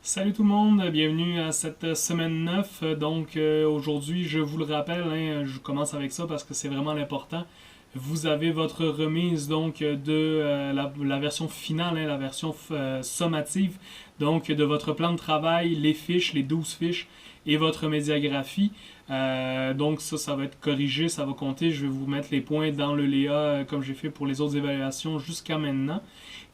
Salut tout le monde, bienvenue à cette semaine 9. Donc aujourd'hui, je vous le rappelle, je commence avec ça parce que c'est vraiment l'important. Vous avez votre remise donc de la version finale, la version sommative, donc de votre plan de travail, les fiches, les 12 fiches et votre médiagraphie. Donc ça va être corrigé, ça va compter. Je vais vous mettre les points dans le Léa comme j'ai fait pour les autres évaluations jusqu'à maintenant.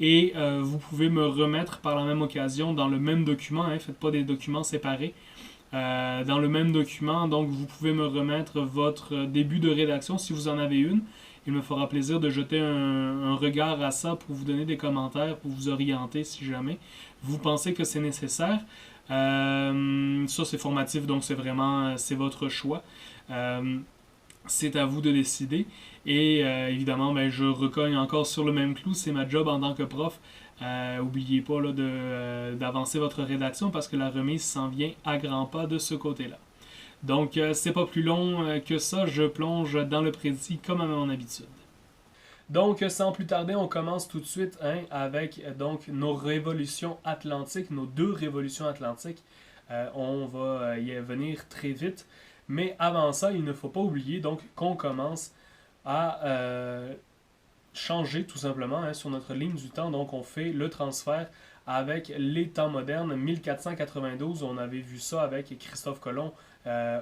Et vous pouvez me remettre par la même occasion dans le même document, faites pas des documents séparés. Dans le même document, donc vous pouvez me remettre votre début de rédaction si vous en avez une. Il me fera plaisir de jeter un regard à ça pour vous donner des commentaires, pour vous orienter si jamais vous pensez que c'est nécessaire. Ça c'est formatif, donc c'est vraiment c'est votre choix. C'est à vous de décider. Et évidemment, je recogne encore sur le même clou, c'est ma job en tant que prof. Oubliez pas là, d'avancer votre rédaction parce que la remise s'en vient à grands pas de ce côté-là. Donc, c'est pas plus long que ça, je plonge dans le prédit comme à mon habitude. Donc, sans plus tarder, on commence tout de suite avec donc nos révolutions atlantiques, nos deux révolutions atlantiques. On va y venir très vite. Mais avant ça, il ne faut pas oublier donc qu'on commence à changer tout simplement sur notre ligne du temps. Donc, on fait le transfert avec les temps modernes. 1492, on avait vu ça avec Christophe Colomb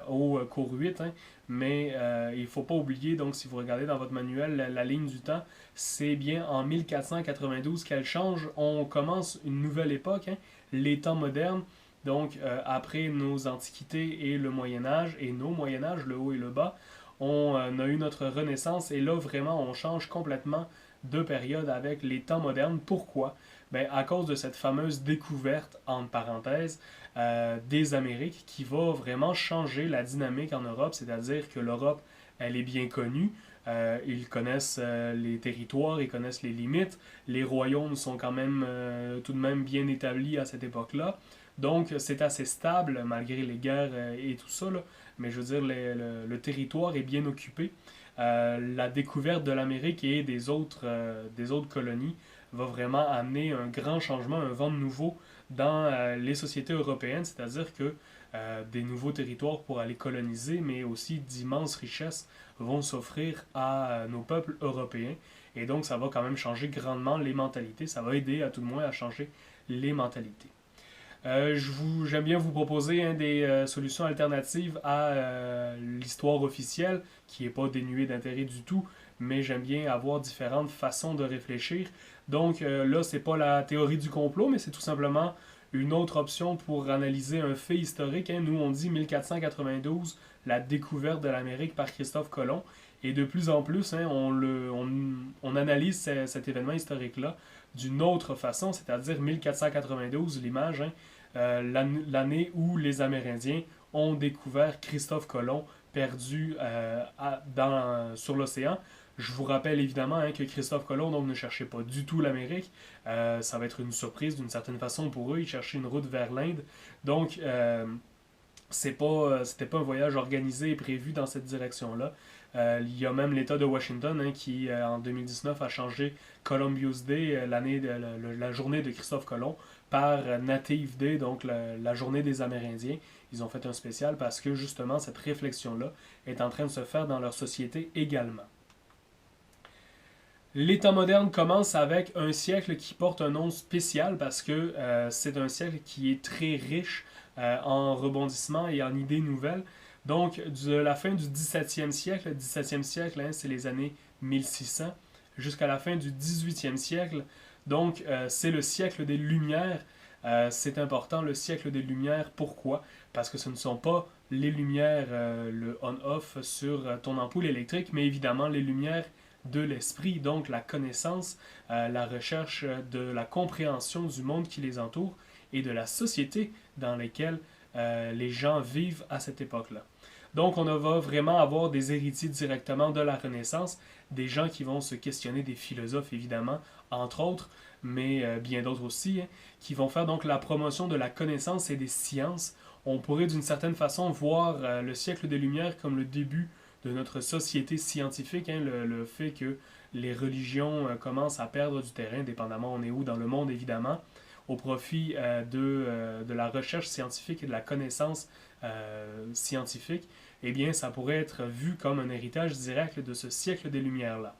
au cours 8. Mais il ne faut pas oublier, donc si vous regardez dans votre manuel la ligne du temps, c'est bien en 1492 qu'elle change. On commence une nouvelle époque, les temps modernes. Donc, après nos antiquités et le Moyen Âge, et nos Moyen Âge, le haut et le bas, on a eu notre Renaissance, et là, vraiment, on change complètement de période avec les temps modernes. Pourquoi? À cause de cette fameuse découverte, entre parenthèses, des Amériques, qui va vraiment changer la dynamique en Europe, c'est-à-dire que l'Europe, elle est bien connue, ils connaissent les territoires, ils connaissent les limites, les royaumes sont quand même tout de même bien établis à cette époque-là. Donc, c'est assez stable, malgré les guerres et tout ça, là. Mais je veux dire, le territoire est bien occupé. La découverte de l'Amérique et des autres colonies va vraiment amener un grand changement, un vent de nouveau dans les sociétés européennes, c'est-à-dire que des nouveaux territoires pour aller coloniser, mais aussi d'immenses richesses vont s'offrir à nos peuples européens. Et donc, ça va quand même changer grandement les mentalités. Ça va aider à tout le moins à changer les mentalités. J'aime bien vous proposer des solutions alternatives à l'histoire officielle, qui n'est pas dénuée d'intérêt du tout, mais j'aime bien avoir différentes façons de réfléchir. Donc là, c'est pas la théorie du complot, mais c'est tout simplement une autre option pour analyser un fait historique. Nous, on dit 1492, la découverte de l'Amérique par Christophe Colomb. Et de plus en plus, on analyse cet événement historique-là d'une autre façon, c'est-à-dire 1492, l'image, l'année où les Amérindiens ont découvert Christophe Colomb perdu sur l'océan. Je vous rappelle évidemment que Christophe Colomb donc, ne cherchait pas du tout l'Amérique. Ça va être une surprise d'une certaine façon pour eux. Il cherchait une route vers l'Inde. Donc, c'était pas un voyage organisé et prévu dans cette direction-là. Il y a même l'État de Washington qui, en 2019, a changé Columbus Day, la journée de Christophe Colomb, par Native Day, donc la journée des Amérindiens. Ils ont fait un spécial parce que justement cette réflexion-là est en train de se faire dans leur société également. L'État moderne commence avec un siècle qui porte un nom spécial parce que c'est un siècle qui est très riche en rebondissements et en idées nouvelles. Donc, de la fin du 17e siècle, le 17e siècle, c'est les années 1600, jusqu'à la fin du 18e siècle. Donc, c'est le siècle des Lumières. C'est important, le siècle des Lumières. Pourquoi? Parce que ce ne sont pas les lumières, le on-off sur ton ampoule électrique, mais évidemment les lumières de l'esprit, donc la connaissance, la recherche de la compréhension du monde qui les entoure et de la société dans laquelle les gens vivent à cette époque-là. Donc on va vraiment avoir des héritiers directement de la Renaissance, des gens qui vont se questionner, des philosophes évidemment, entre autres, mais bien d'autres aussi, qui vont faire donc la promotion de la connaissance et des sciences. On pourrait d'une certaine façon voir le siècle des Lumières comme le début de notre société scientifique, le fait que les religions commencent à perdre du terrain, dépendamment on est où dans le monde évidemment. au profit de la recherche scientifique et de la connaissance scientifique, eh bien, ça pourrait être vu comme un héritage direct de ce siècle des Lumières-là.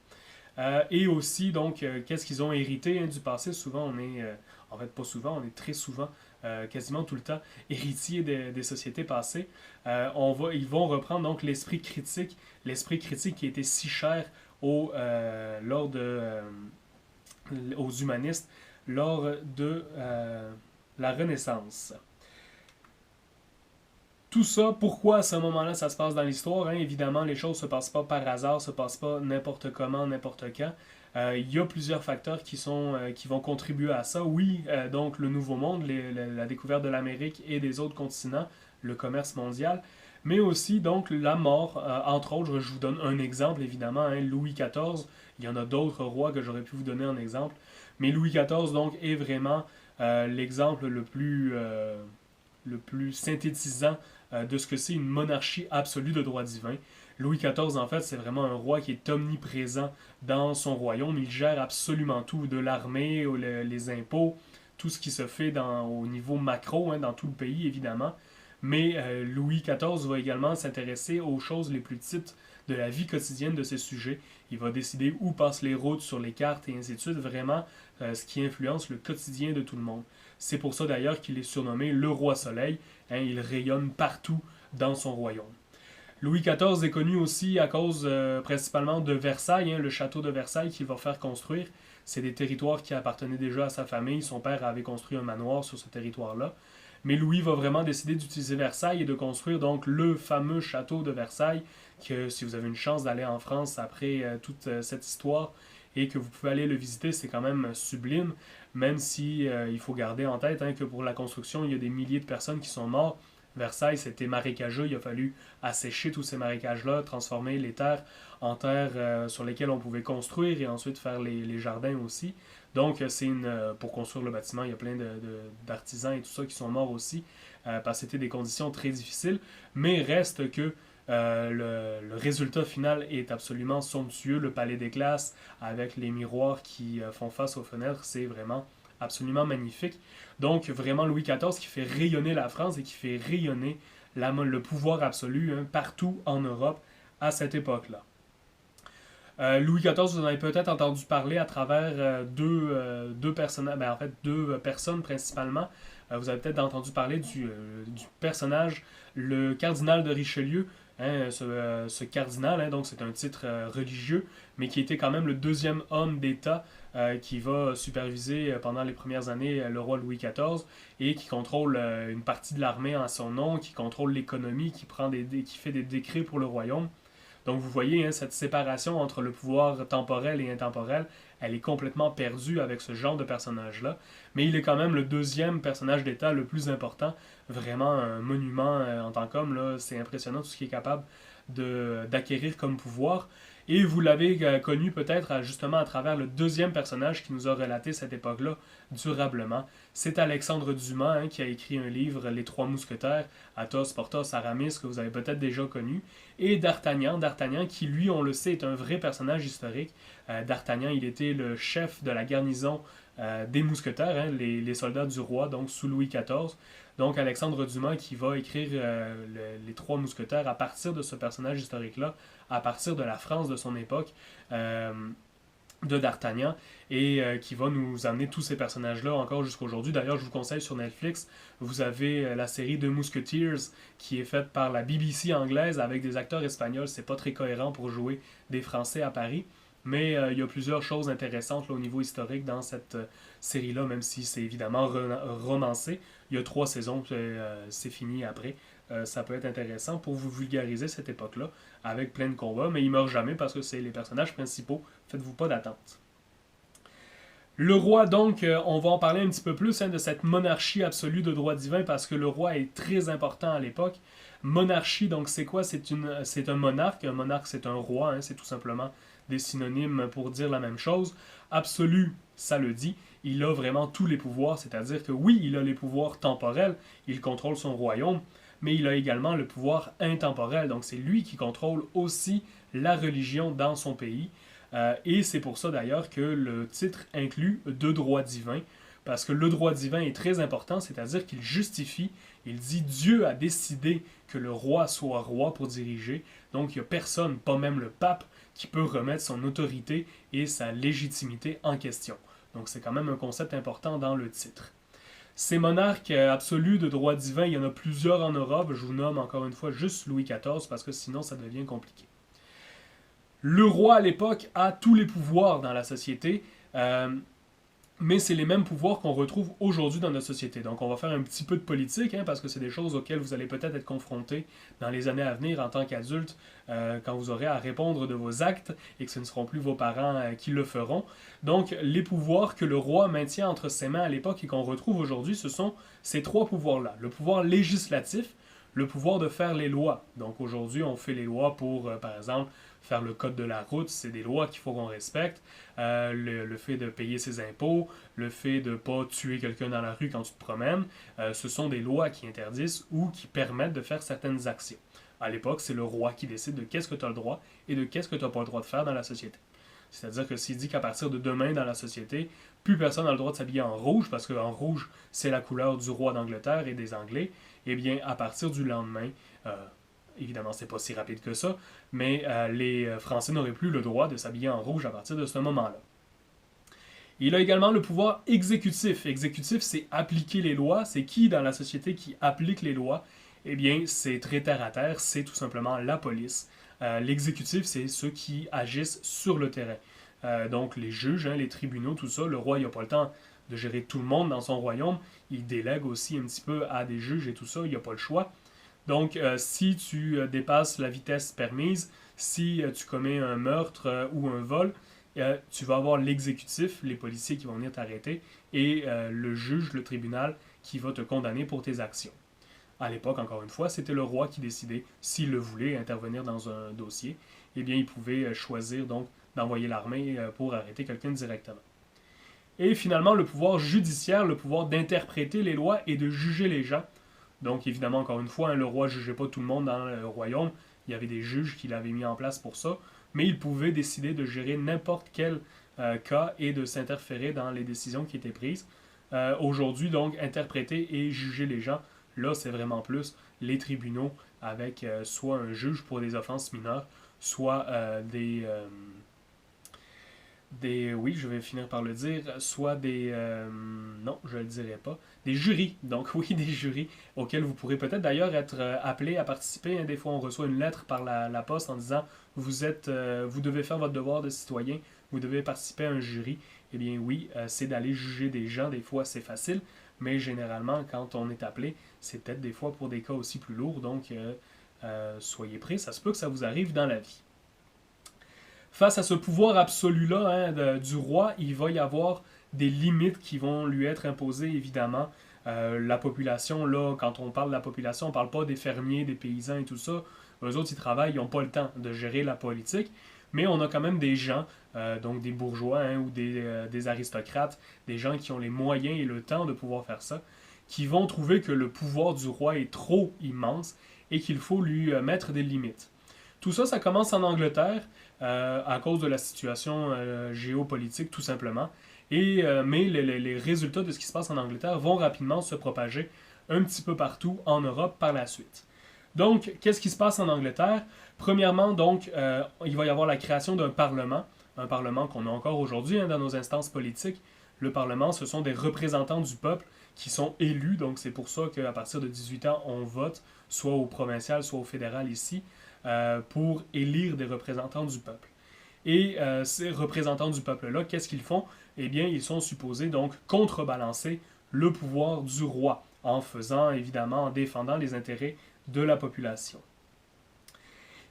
Et aussi, donc, qu'est-ce qu'ils ont hérité du passé? Souvent, on est, en fait, pas souvent, on est très souvent, quasiment tout le temps, héritier des sociétés passées. Ils vont reprendre donc l'esprit critique qui était si cher lors aux humanistes lors de la Renaissance. Tout ça, pourquoi à ce moment-là ça se passe dans l'histoire? Évidemment, les choses ne se passent pas par hasard, ne se passent pas n'importe comment, n'importe quand. Il y a plusieurs facteurs qui vont contribuer à ça. Oui, donc le Nouveau Monde, la découverte de l'Amérique et des autres continents, le commerce mondial, mais aussi donc la mort. Entre autres, je vous donne un exemple évidemment, Louis XIV. Il y en a d'autres rois que j'aurais pu vous donner en exemple, mais Louis XIV donc est vraiment l'exemple le plus synthétisant de ce que c'est une monarchie absolue de droit divin. Louis XIV, en fait, c'est vraiment un roi qui est omniprésent dans son royaume. Il gère absolument tout, de l'armée, les impôts, tout ce qui se fait au niveau macro, dans tout le pays, évidemment. Mais Louis XIV va également s'intéresser aux choses les plus petites de la vie quotidienne de ces sujets. Il va décider où passent les routes sur les cartes et ainsi de suite, vraiment ce qui influence le quotidien de tout le monde. C'est pour ça d'ailleurs qu'il est surnommé le roi soleil. Il rayonne partout dans son royaume. Louis XIV est connu aussi à cause principalement de Versailles, le château de Versailles qu'il va faire construire. C'est des territoires qui appartenaient déjà à sa famille. Son père avait construit un manoir sur ce territoire-là. Mais Louis va vraiment décider d'utiliser Versailles et de construire donc le fameux château de Versailles, que si vous avez une chance d'aller en France après toute cette histoire et que vous pouvez aller le visiter, c'est quand même sublime, même si il faut garder en tête que pour la construction, il y a des milliers de personnes qui sont mortes. Versailles, c'était marécageux, il a fallu assécher tous ces marécages-là, transformer les terres en terres sur lesquelles on pouvait construire et ensuite faire les jardins aussi. Donc, pour construire le bâtiment, il y a plein d'artisans et tout ça qui sont morts aussi, parce que c'était des conditions très difficiles, mais reste que le résultat final est absolument somptueux. Le palais des glaces avec les miroirs qui font face aux fenêtres, c'est vraiment absolument magnifique. Donc vraiment Louis XIV qui fait rayonner la France et qui fait rayonner le pouvoir absolu partout en Europe à cette époque-là. Louis XIV, vous en avez peut-être entendu parler à travers deux personnages, en fait deux personnes principalement. Vous avez peut-être entendu parler du personnage, le cardinal de Richelieu. Ce cardinal, donc c'est un titre religieux, mais qui était quand même le deuxième homme d'État qui va superviser pendant les premières années le roi Louis XIV et qui contrôle une partie de l'armée en son nom, qui contrôle l'économie, qui fait des décrets pour le royaume. Donc vous voyez, cette séparation entre le pouvoir temporel et intemporel, elle est complètement perdue avec ce genre de personnage-là. Mais il est quand même le deuxième personnage d'État le plus important. Vraiment un monument en tant qu'homme. C'est impressionnant tout ce qu'il est capable d'acquérir comme pouvoir. Et vous l'avez connu peut-être justement à travers le deuxième personnage qui nous a relaté cette époque-là durablement. C'est Alexandre Dumas qui a écrit un livre, Les Trois Mousquetaires, Athos, Porthos, Aramis, que vous avez peut-être déjà connu. Et D'Artagnan qui lui, on le sait, est un vrai personnage historique. D'Artagnan, il était le chef de la garnison des mousquetaires, les soldats du roi, donc sous Louis XIV. Donc Alexandre Dumas qui va écrire les Trois Mousquetaires à partir de ce personnage historique-là, à partir de la France de son époque, de D'Artagnan, et qui va nous amener tous ces personnages-là encore jusqu'à aujourd'hui. D'ailleurs, je vous conseille sur Netflix, vous avez la série The Musketeers qui est faite par la BBC anglaise avec des acteurs espagnols. C'est pas très cohérent pour jouer des Français à Paris. Mais il y a plusieurs choses intéressantes au niveau historique dans cette série-là, même si c'est évidemment romancé. Il y a 3 saisons, c'est fini après. Ça peut être intéressant pour vous vulgariser cette époque-là, avec plein de combats, mais ils meurent jamais parce que c'est les personnages principaux. Faites-vous pas d'attente. Le roi, donc, on va en parler un petit peu plus de cette monarchie absolue de droit divin, parce que le roi est très important à l'époque. Monarchie, donc c'est quoi? C'est un monarque. Un monarque, c'est un roi, c'est tout simplement des synonymes pour dire la même chose. Absolu, ça le dit. Il a vraiment tous les pouvoirs, c'est-à-dire que oui, il a les pouvoirs temporels, il contrôle son royaume, mais il a également le pouvoir intemporel. Donc c'est lui qui contrôle aussi la religion dans son pays. Et c'est pour ça d'ailleurs que le titre inclut de droit divin, parce que le droit divin est très important, c'est-à-dire qu'il justifie, il dit Dieu a décidé que le roi soit roi pour diriger, donc il n'y a personne, pas même le pape, qui peut remettre son autorité et sa légitimité en question. Donc c'est quand même un concept important dans le titre. Ces monarques absolus de droit divin, il y en a plusieurs en Europe, je vous nomme encore une fois juste Louis XIV parce que sinon ça devient compliqué. Le roi à l'époque a tous les pouvoirs dans la société, mais c'est les mêmes pouvoirs qu'on retrouve aujourd'hui dans notre société. Donc on va faire un petit peu de politique, parce que c'est des choses auxquelles vous allez peut-être être confrontés dans les années à venir en tant qu'adulte, quand vous aurez à répondre de vos actes et que ce ne seront plus vos parents qui le feront. Donc les pouvoirs que le roi maintient entre ses mains à l'époque et qu'on retrouve aujourd'hui, ce sont ces trois pouvoirs-là. Le pouvoir législatif, le pouvoir de faire les lois. Donc aujourd'hui, on fait les lois pour, par exemple, faire le code de la route, c'est des lois qu'il faut qu'on respecte. Le fait de payer ses impôts, le fait de ne pas tuer quelqu'un dans la rue quand tu te promènes, ce sont des lois qui interdisent ou qui permettent de faire certaines actions. À l'époque, c'est le roi qui décide de qu'est-ce que tu as le droit et de qu'est-ce que tu n'as pas le droit de faire dans la société. C'est-à-dire que s'il dit qu'à partir de demain dans la société, plus personne n'a le droit de s'habiller en rouge, parce qu'en rouge, c'est la couleur du roi d'Angleterre et des Anglais, eh bien, à partir du lendemain, évidemment, c'est pas si rapide que ça, mais les Français n'auraient plus le droit de s'habiller en rouge à partir de ce moment-là. Il a également le pouvoir exécutif. Exécutif, c'est appliquer les lois. C'est qui dans la société qui applique les lois? Eh bien, c'est très terre à terre, c'est tout simplement la police. L'exécutif, c'est ceux qui agissent sur le terrain. Donc, les juges, les tribunaux, tout ça. Le roi, il n'a pas le temps de gérer tout le monde dans son royaume. Il délègue aussi un petit peu à des juges et tout ça. Il n'a pas le choix. Donc, si tu dépasses la vitesse permise, si tu commets un meurtre ou un vol, tu vas avoir l'exécutif, les policiers qui vont venir t'arrêter, et le juge, le tribunal, qui va te condamner pour tes actions. À l'époque, encore une fois, c'était le roi qui décidait, s'il le voulait, intervenir dans un dossier, eh bien, il pouvait choisir donc d'envoyer l'armée pour arrêter quelqu'un directement. Et finalement, le pouvoir judiciaire, le pouvoir d'interpréter les lois et de juger les gens. Donc, évidemment, encore une fois, le roi ne jugeait pas tout le monde dans le royaume. Il y avait des juges qui l'avaient mis en place pour ça. Mais il pouvait décider de gérer n'importe quel cas et de s'interférer dans les décisions qui étaient prises. Aujourd'hui, donc, interpréter et juger les gens, là, c'est vraiment plus les tribunaux avec soit un juge pour des offenses mineures, soit oui, je vais finir par le dire, soit non, je ne le dirai pas, des jurys. Donc oui, des jurys auxquels vous pourrez peut-être d'ailleurs être appelé à participer. Des fois, on reçoit une lettre par la poste en disant vous devez faire votre devoir de citoyen, vous devez participer à un jury. Eh bien oui, c'est d'aller juger des gens. Des fois, c'est facile, mais généralement, quand on est appelé, c'est peut-être des fois pour des cas aussi plus lourds. Donc, soyez prêts, ça se peut que ça vous arrive dans la vie. Face à ce pouvoir absolu-là du roi, il va y avoir des limites qui vont lui être imposées, évidemment. La population, là, quand on parle de la population, on ne parle pas des fermiers, des paysans et tout ça. Eux autres, ils travaillent, ils n'ont pas le temps de gérer la politique. Mais on a quand même des gens, donc des bourgeois ou des aristocrates, des gens qui ont les moyens et le temps de pouvoir faire ça, qui vont trouver que le pouvoir du roi est trop immense et qu'il faut lui mettre des limites. Tout ça, ça commence en Angleterre à cause de la situation géopolitique, tout simplement. Mais les résultats de ce qui se passe en Angleterre vont rapidement se propager un petit peu partout en Europe par la suite. Donc, qu'est-ce qui se passe en Angleterre? Premièrement, donc, il va y avoir la création d'un parlement, un parlement qu'on a encore aujourd'hui dans nos instances politiques. Le parlement, ce sont des représentants du peuple qui sont élus, donc c'est pour ça qu'à partir de 18 ans, on vote, soit au provincial, soit au fédéral ici, pour élire des représentants du peuple. Et ces représentants du peuple-là, qu'est-ce qu'ils font? Eh bien, ils sont supposés donc contrebalancer le pouvoir du roi, en faisant, évidemment, en défendant les intérêts de la population.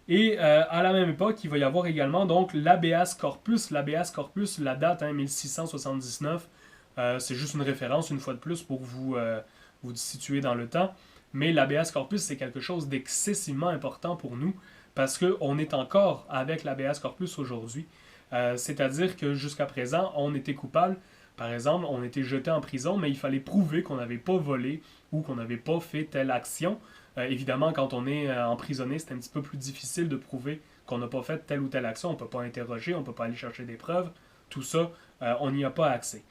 Et à la même époque, il va y avoir également donc l'habeas corpus. L'habeas corpus, la date, 1679, c'est juste une référence, une fois de plus, pour vous situer dans le temps. Mais l'habeas corpus, c'est quelque chose d'excessivement important pour nous parce qu'on est encore avec l'habeas corpus aujourd'hui. C'est-à-dire que jusqu'à présent, on était coupable. Par exemple, on était jeté en prison, mais il fallait prouver qu'on n'avait pas volé ou qu'on n'avait pas fait telle action. Évidemment, quand on est emprisonné, c'est un petit peu plus difficile de prouver qu'on n'a pas fait telle ou telle action. On ne peut pas interroger, on ne peut pas aller chercher des preuves. Tout ça, on n'y a pas accès.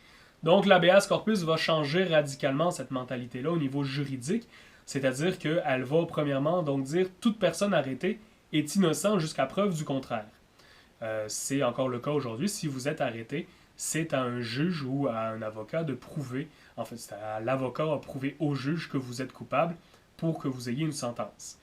Donc l'habeas corpus va changer radicalement cette mentalité-là au niveau juridique, c'est-à-dire qu'elle va premièrement donc dire toute personne arrêtée est innocente jusqu'à preuve du contraire. C'est encore le cas aujourd'hui. Si vous êtes arrêté, c'est à un juge ou à un avocat de prouver, en fait, c'est à l'avocat à prouver au juge que vous êtes coupable pour que vous ayez une sentence.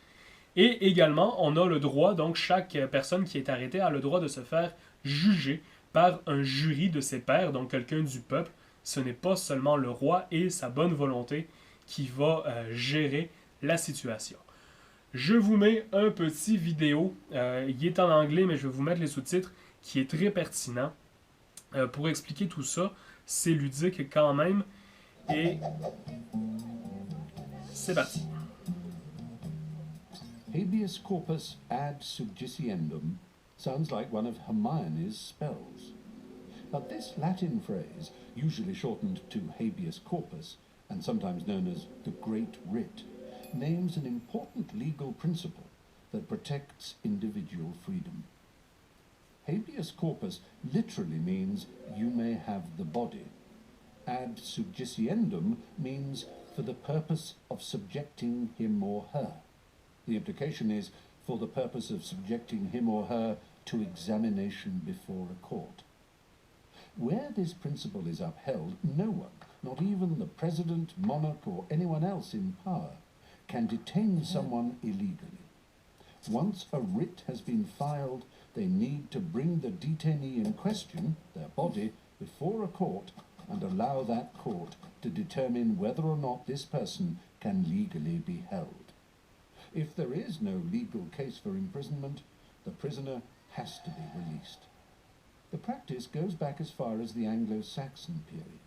Et également, on a le droit, donc chaque personne qui est arrêtée a le droit de se faire juger par un jury de ses pairs, donc quelqu'un du peuple. Ce n'est pas seulement le roi et sa bonne volonté qui va gérer la situation. Je vous mets un petit vidéo, il est en anglais, mais je vais vous mettre les sous-titres, qui est très pertinent pour expliquer tout ça. C'est ludique quand même. Et c'est parti. Habeas corpus ad subjiciendum sounds like one of Hermione's spells. But this Latin phrase, usually shortened to habeas corpus, and sometimes known as the Great Writ, names an important legal principle that protects individual freedom. Habeas corpus literally means you may have the body. Ad subjiciendum means for the purpose of subjecting him or her. The implication is for the purpose of subjecting him or her to examination before a court. Where this principle is upheld, no one, not even the president, monarch, or anyone else in power, can detain someone illegally. Once a writ has been filed, they need to bring the detainee in question, their body, before a court and allow that court to determine whether or not this person can legally be held. If there is no legal case for imprisonment, the prisoner has to be released. The practice goes back as far as the Anglo-Saxon period,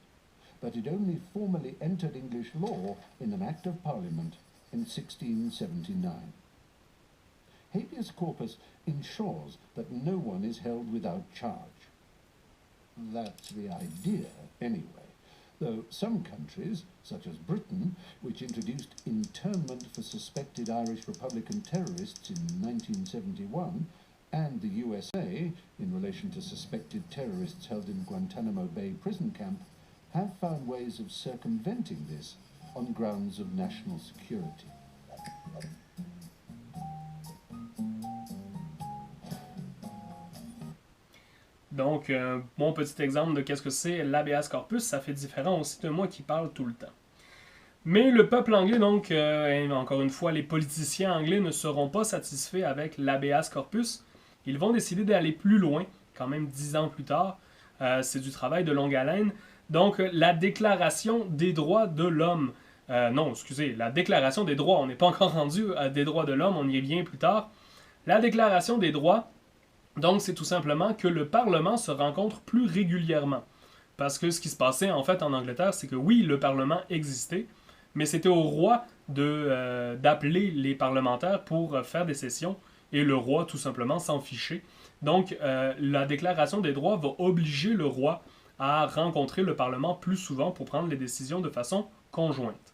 but it only formally entered English law in an Act of Parliament in 1679. Habeas corpus ensures that no one is held without charge. That's the idea, anyway, though some countries, such as Britain, which introduced internment for suspected Irish Republican terrorists in 1971, and the USA, in relation to suspected terrorists held in Guantanamo Bay prison camp, have found ways of circumventing this on grounds of national security. Donc, mon petit exemple de qu'est-ce que c'est l'habeas corpus, ça fait différent aussi de moi qui parle tout le temps. Mais le peuple anglais, donc, et encore une fois, les politiciens anglais ne seront pas satisfaits avec l'habeas corpus. Ils vont décider d'aller plus loin, quand même 10 ans plus tard. C'est du travail de longue haleine. Donc, la Déclaration des droits de l'homme. Non, excusez, la Déclaration des droits. On n'est pas encore rendu à des droits de l'homme, on y est bien plus tard. La Déclaration des droits, donc, c'est tout simplement que le Parlement se rencontre plus régulièrement. Parce que ce qui se passait en fait en Angleterre, c'est que oui, le Parlement existait, mais c'était au roi d'appeler les parlementaires pour faire des sessions, et le roi tout simplement s'en fichait. Donc la Déclaration des droits va obliger le roi à rencontrer le Parlement plus souvent pour prendre les décisions de façon conjointe.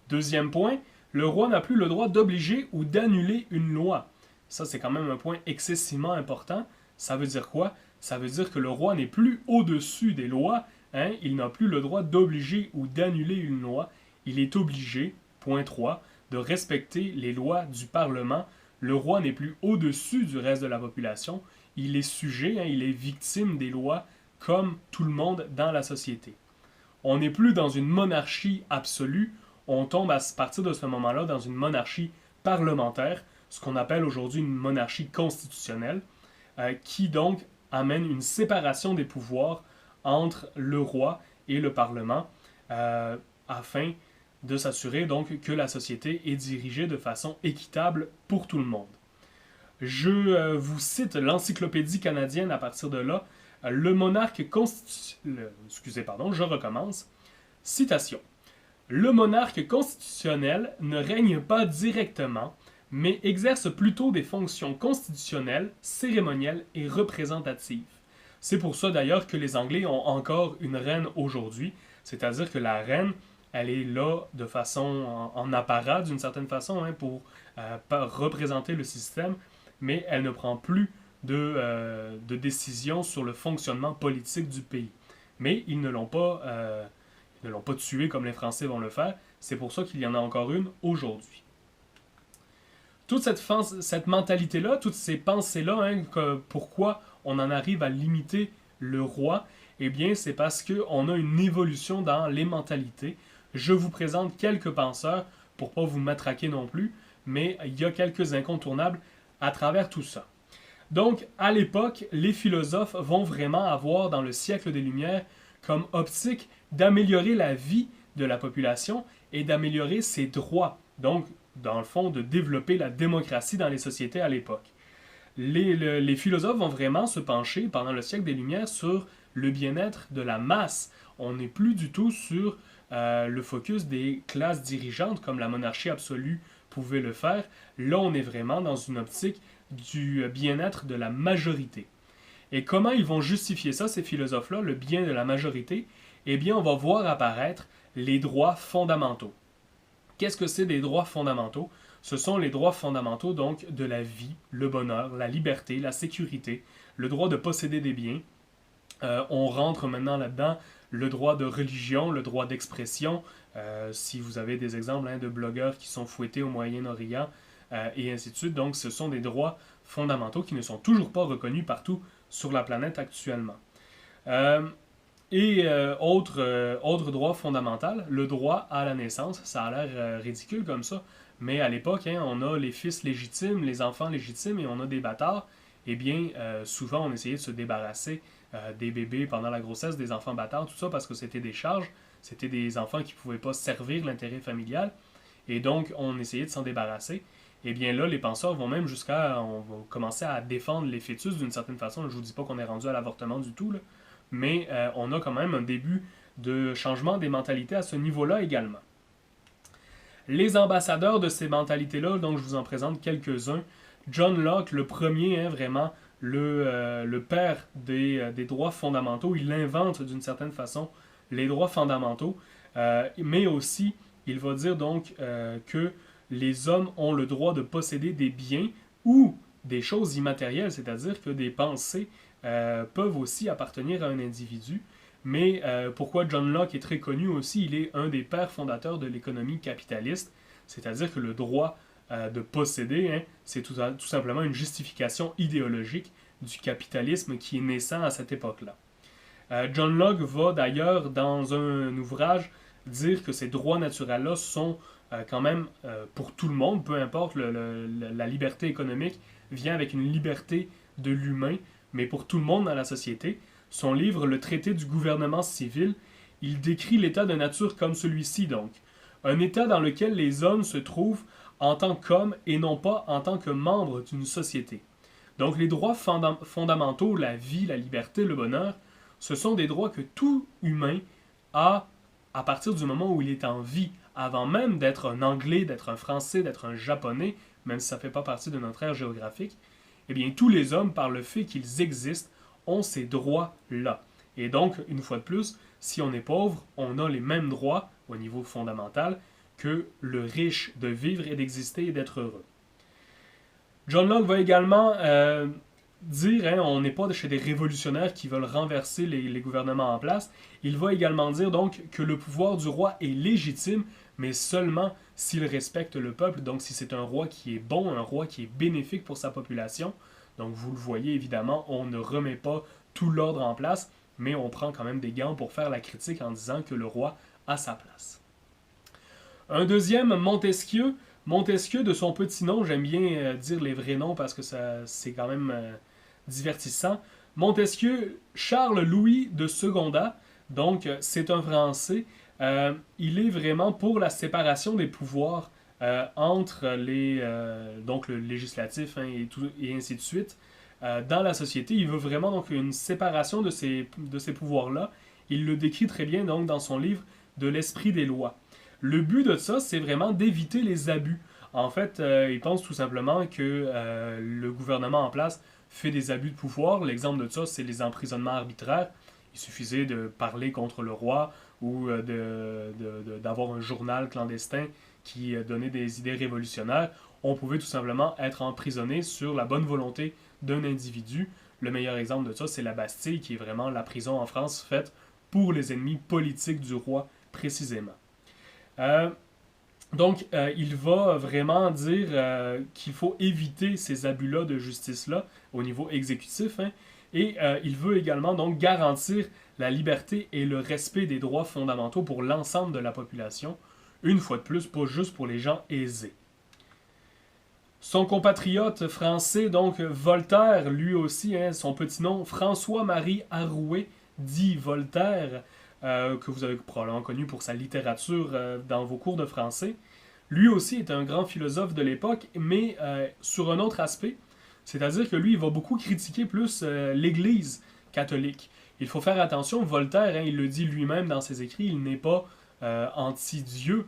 Deuxième point, le roi n'a plus le droit d'obliger ou d'annuler une loi. Ça, c'est quand même un point excessivement important. Ça veut dire quoi? Ça veut dire que le roi n'est plus au-dessus des lois. Hein? Il n'a plus le droit d'obliger ou d'annuler une loi. Il est obligé, point 3, de respecter les lois du Parlement. Le roi n'est plus au-dessus du reste de la population. Il est sujet, hein, il est victime des lois comme tout le monde dans la société. On n'est plus dans une monarchie absolue. On tombe à partir de ce moment-là dans une monarchie parlementaire, ce qu'on appelle aujourd'hui une monarchie constitutionnelle, qui donc amène une séparation des pouvoirs entre le roi et le Parlement, afin de s'assurer donc que la société est dirigée de façon équitable pour tout le monde. Je vous cite l'encyclopédie canadienne à partir de là. Le monarque constitutionnel... je recommence. Citation. Le monarque constitutionnel ne règne pas directement, mais exerce plutôt des fonctions constitutionnelles, cérémonielles et représentatives. C'est pour ça d'ailleurs que les Anglais ont encore une reine aujourd'hui, c'est-à-dire que la reine, elle est là de façon en apparat d'une certaine façon, hein, pour représenter le système, mais elle ne prend plus de décision sur le fonctionnement politique du pays. mais ils ne l'ont pas tué comme les Français vont le faire. C'est pour ça qu'il y en a encore une aujourd'hui. Toute cette mentalité-là, toutes ces pensées-là, hein, pourquoi on en arrive à limiter le roi, eh bien, c'est parce qu'on a une évolution dans les mentalités. Je vous présente quelques penseurs, pour pas vous matraquer non plus, mais il y a quelques incontournables à travers tout ça. Donc, à l'époque, les philosophes vont vraiment avoir, dans le siècle des Lumières, comme optique d'améliorer la vie de la population et d'améliorer ses droits. Donc, dans le fond, de développer la démocratie dans les sociétés à l'époque. Les philosophes vont vraiment se pencher pendant le siècle des Lumières sur le bien-être de la masse. On n'est plus du tout sur le focus des classes dirigeantes comme la monarchie absolue pouvait le faire. Là, on est vraiment dans une optique du bien-être de la majorité. Et comment ils vont justifier ça, ces philosophes-là, le bien de la majorité? Eh bien, on va voir apparaître les droits fondamentaux. Qu'est-ce que c'est des droits fondamentaux? Ce sont les droits fondamentaux donc de la vie, le bonheur, la liberté, la sécurité, le droit de posséder des biens. On rentre maintenant là-dedans le droit de religion, le droit d'expression. Si vous avez des exemples hein, de blogueurs qui sont fouettés au Moyen-Orient et ainsi de suite. Donc ce sont des droits fondamentaux qui ne sont toujours pas reconnus partout sur la planète actuellement. Autre droit fondamental, le droit à la naissance. Ça a l'air ridicule comme ça, mais à l'époque, hein, on a les fils légitimes, les enfants légitimes et on a des bâtards. Eh bien, souvent, on essayait de se débarrasser des bébés pendant la grossesse, des enfants bâtards, tout ça parce que c'était des charges, c'était des enfants qui ne pouvaient pas servir l'intérêt familial, et donc on essayait de s'en débarrasser. Eh bien là, les penseurs vont même on va commencer à défendre les fœtus d'une certaine façon. Je ne vous dis pas qu'on est rendu à l'avortement du tout, là, mais on a quand même un début de changement des mentalités à ce niveau-là également. Les ambassadeurs de ces mentalités-là, donc je vous en présente quelques-uns. John Locke, le premier, hein, vraiment, le père des droits fondamentaux, il invente d'une certaine façon les droits fondamentaux, mais aussi, il va dire donc que les hommes ont le droit de posséder des biens ou des choses immatérielles, c'est-à-dire que des pensées peuvent aussi appartenir à un individu. Mais pourquoi John Locke est très connu aussi, il est un des pères fondateurs de l'économie capitaliste, c'est-à-dire que le droit de posséder, hein, c'est tout simplement une justification idéologique du capitalisme qui est naissant à cette époque-là. John Locke va d'ailleurs, dans un ouvrage, dire que ces droits naturels-là sont quand même pour tout le monde, peu importe, la liberté économique vient avec une liberté de l'humain, mais pour tout le monde dans la société. Son livre, Le traité du gouvernement civil, il décrit l'état de nature comme celui-ci donc. Un état dans lequel les hommes se trouvent en tant qu'hommes et non pas en tant que membres d'une société. Donc les droits fondamentaux, la vie, la liberté, le bonheur, ce sont des droits que tout humain a à partir du moment où il est en vie, avant même d'être un Anglais, d'être un Français, d'être un Japonais, même si ça ne fait pas partie de notre ère géographique. Eh bien, tous les hommes, par le fait qu'ils existent, ont ces droits-là. Et donc, une fois de plus, si on est pauvre, on a les mêmes droits au niveau fondamental que le riche de vivre et d'exister et d'être heureux. John Locke va également dire, hein, on n'est pas chez des révolutionnaires qui veulent renverser les gouvernements en place. Il va également dire donc que le pouvoir du roi est légitime, mais seulement s'il respecte le peuple, donc si c'est un roi qui est bon, un roi qui est bénéfique pour sa population. Donc vous le voyez évidemment, on ne remet pas tout l'ordre en place, mais on prend quand même des gants pour faire la critique en disant que le roi a sa place. Un deuxième, Montesquieu. Montesquieu, de son petit nom, j'aime bien dire les vrais noms parce que c'est quand même divertissant. Montesquieu, Charles-Louis de Secondat, donc c'est un Français. Il est vraiment pour la séparation des pouvoirs entre donc le législatif hein, et ainsi de suite. Dans la société, il veut vraiment donc une séparation de ces pouvoirs-là. Il le décrit très bien donc dans son livre de l'esprit des lois. Le but de ça, c'est vraiment d'éviter les abus. En fait, il pense tout simplement que le gouvernement en place fait des abus de pouvoir. L'exemple de ça, c'est les emprisonnements arbitraires. Il suffisait de parler contre le roi ou d'avoir un journal clandestin qui donnait des idées révolutionnaires. On pouvait tout simplement être emprisonné sur la bonne volonté d'un individu. Le meilleur exemple de ça, c'est la Bastille, qui est vraiment la prison en France faite pour les ennemis politiques du roi, précisément. Il va vraiment dire qu'il faut éviter ces abus-là de justice-là au niveau exécutif, hein, et il veut également donc garantir la liberté et le respect des droits fondamentaux pour l'ensemble de la population, une fois de plus, pas juste pour les gens aisés. Son compatriote français, donc Voltaire, lui aussi, hein, son petit nom, François-Marie Arouet, dit Voltaire, que vous avez probablement connu pour sa littérature dans vos cours de français, lui aussi est un grand philosophe de l'époque, mais sur un autre aspect, c'est-à-dire que lui, il va beaucoup critiquer plus l'Église catholique. Il faut faire attention, Voltaire, hein, il le dit lui-même dans ses écrits, il n'est pas anti-Dieu,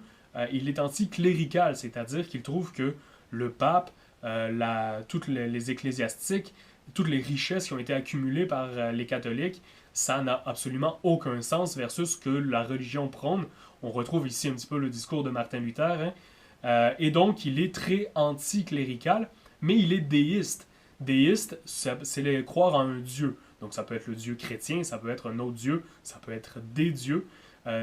il est anti-clérical, c'est-à-dire qu'il trouve que le pape, toutes les ecclésiastiques, toutes les richesses qui ont été accumulées par les catholiques, ça n'a absolument aucun sens versus ce que la religion prône. On retrouve ici un petit peu le discours de Martin Luther, hein. Et donc il est très anti-clérical, mais il est déiste. Déiste, c'est croire en un dieu. Donc ça peut être le dieu chrétien, ça peut être un autre dieu, ça peut être des dieux.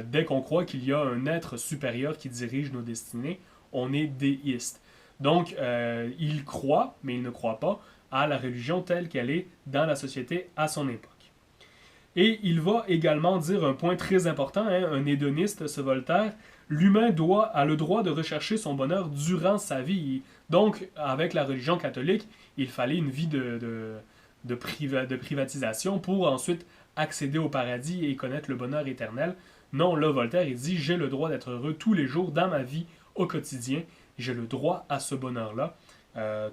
Dès qu'on croit qu'il y a un être supérieur qui dirige nos destinées, on est déiste. Donc, il croit, mais il ne croit pas à la religion telle qu'elle est dans la société à son époque. Et il va également dire un point très important, hein, un hédoniste, ce Voltaire, l'humain a le droit de rechercher son bonheur durant sa vie. Donc, avec la religion catholique, il fallait une vie de privatisation pour ensuite accéder au paradis et connaître le bonheur éternel. Non, là, Voltaire, il dit « J'ai le droit d'être heureux tous les jours dans ma vie, au quotidien. J'ai le droit à ce bonheur-là. »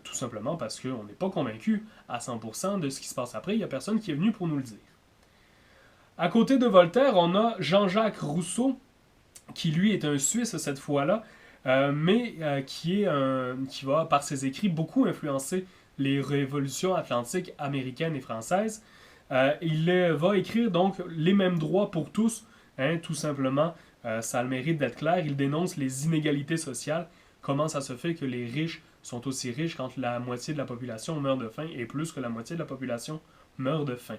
Tout simplement parce qu'on n'est pas convaincu à 100% de ce qui se passe après. Il n'y a personne qui est venu pour nous le dire. À côté de Voltaire, on a Jean-Jacques Rousseau, qui lui est un Suisse cette fois-là, mais qui va, par ses écrits, beaucoup influencer les révolutions atlantiques américaines et françaises. Il va écrire donc les mêmes droits pour tous, hein, tout simplement. Ça a le mérite d'être clair. Il dénonce les inégalités sociales. Comment ça se fait que les riches sont aussi riches quand la moitié de la population meurt de faim et plus que la moitié de la population meurt de faim.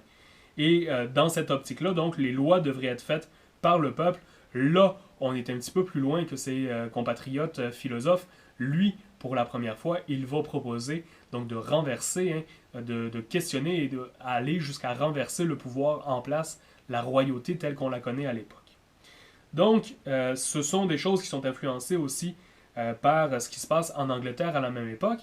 Et dans cette optique-là, donc, les lois devraient être faites par le peuple. Là, on est un petit peu plus loin que ses compatriotes philosophes. Lui, pour la première fois, il va proposer donc de renverser, hein, de questionner et d'aller jusqu'à renverser le pouvoir en place, la royauté telle qu'on la connaît à l'époque. Donc, ce sont des choses qui sont influencées aussi par ce qui se passe en Angleterre à la même époque.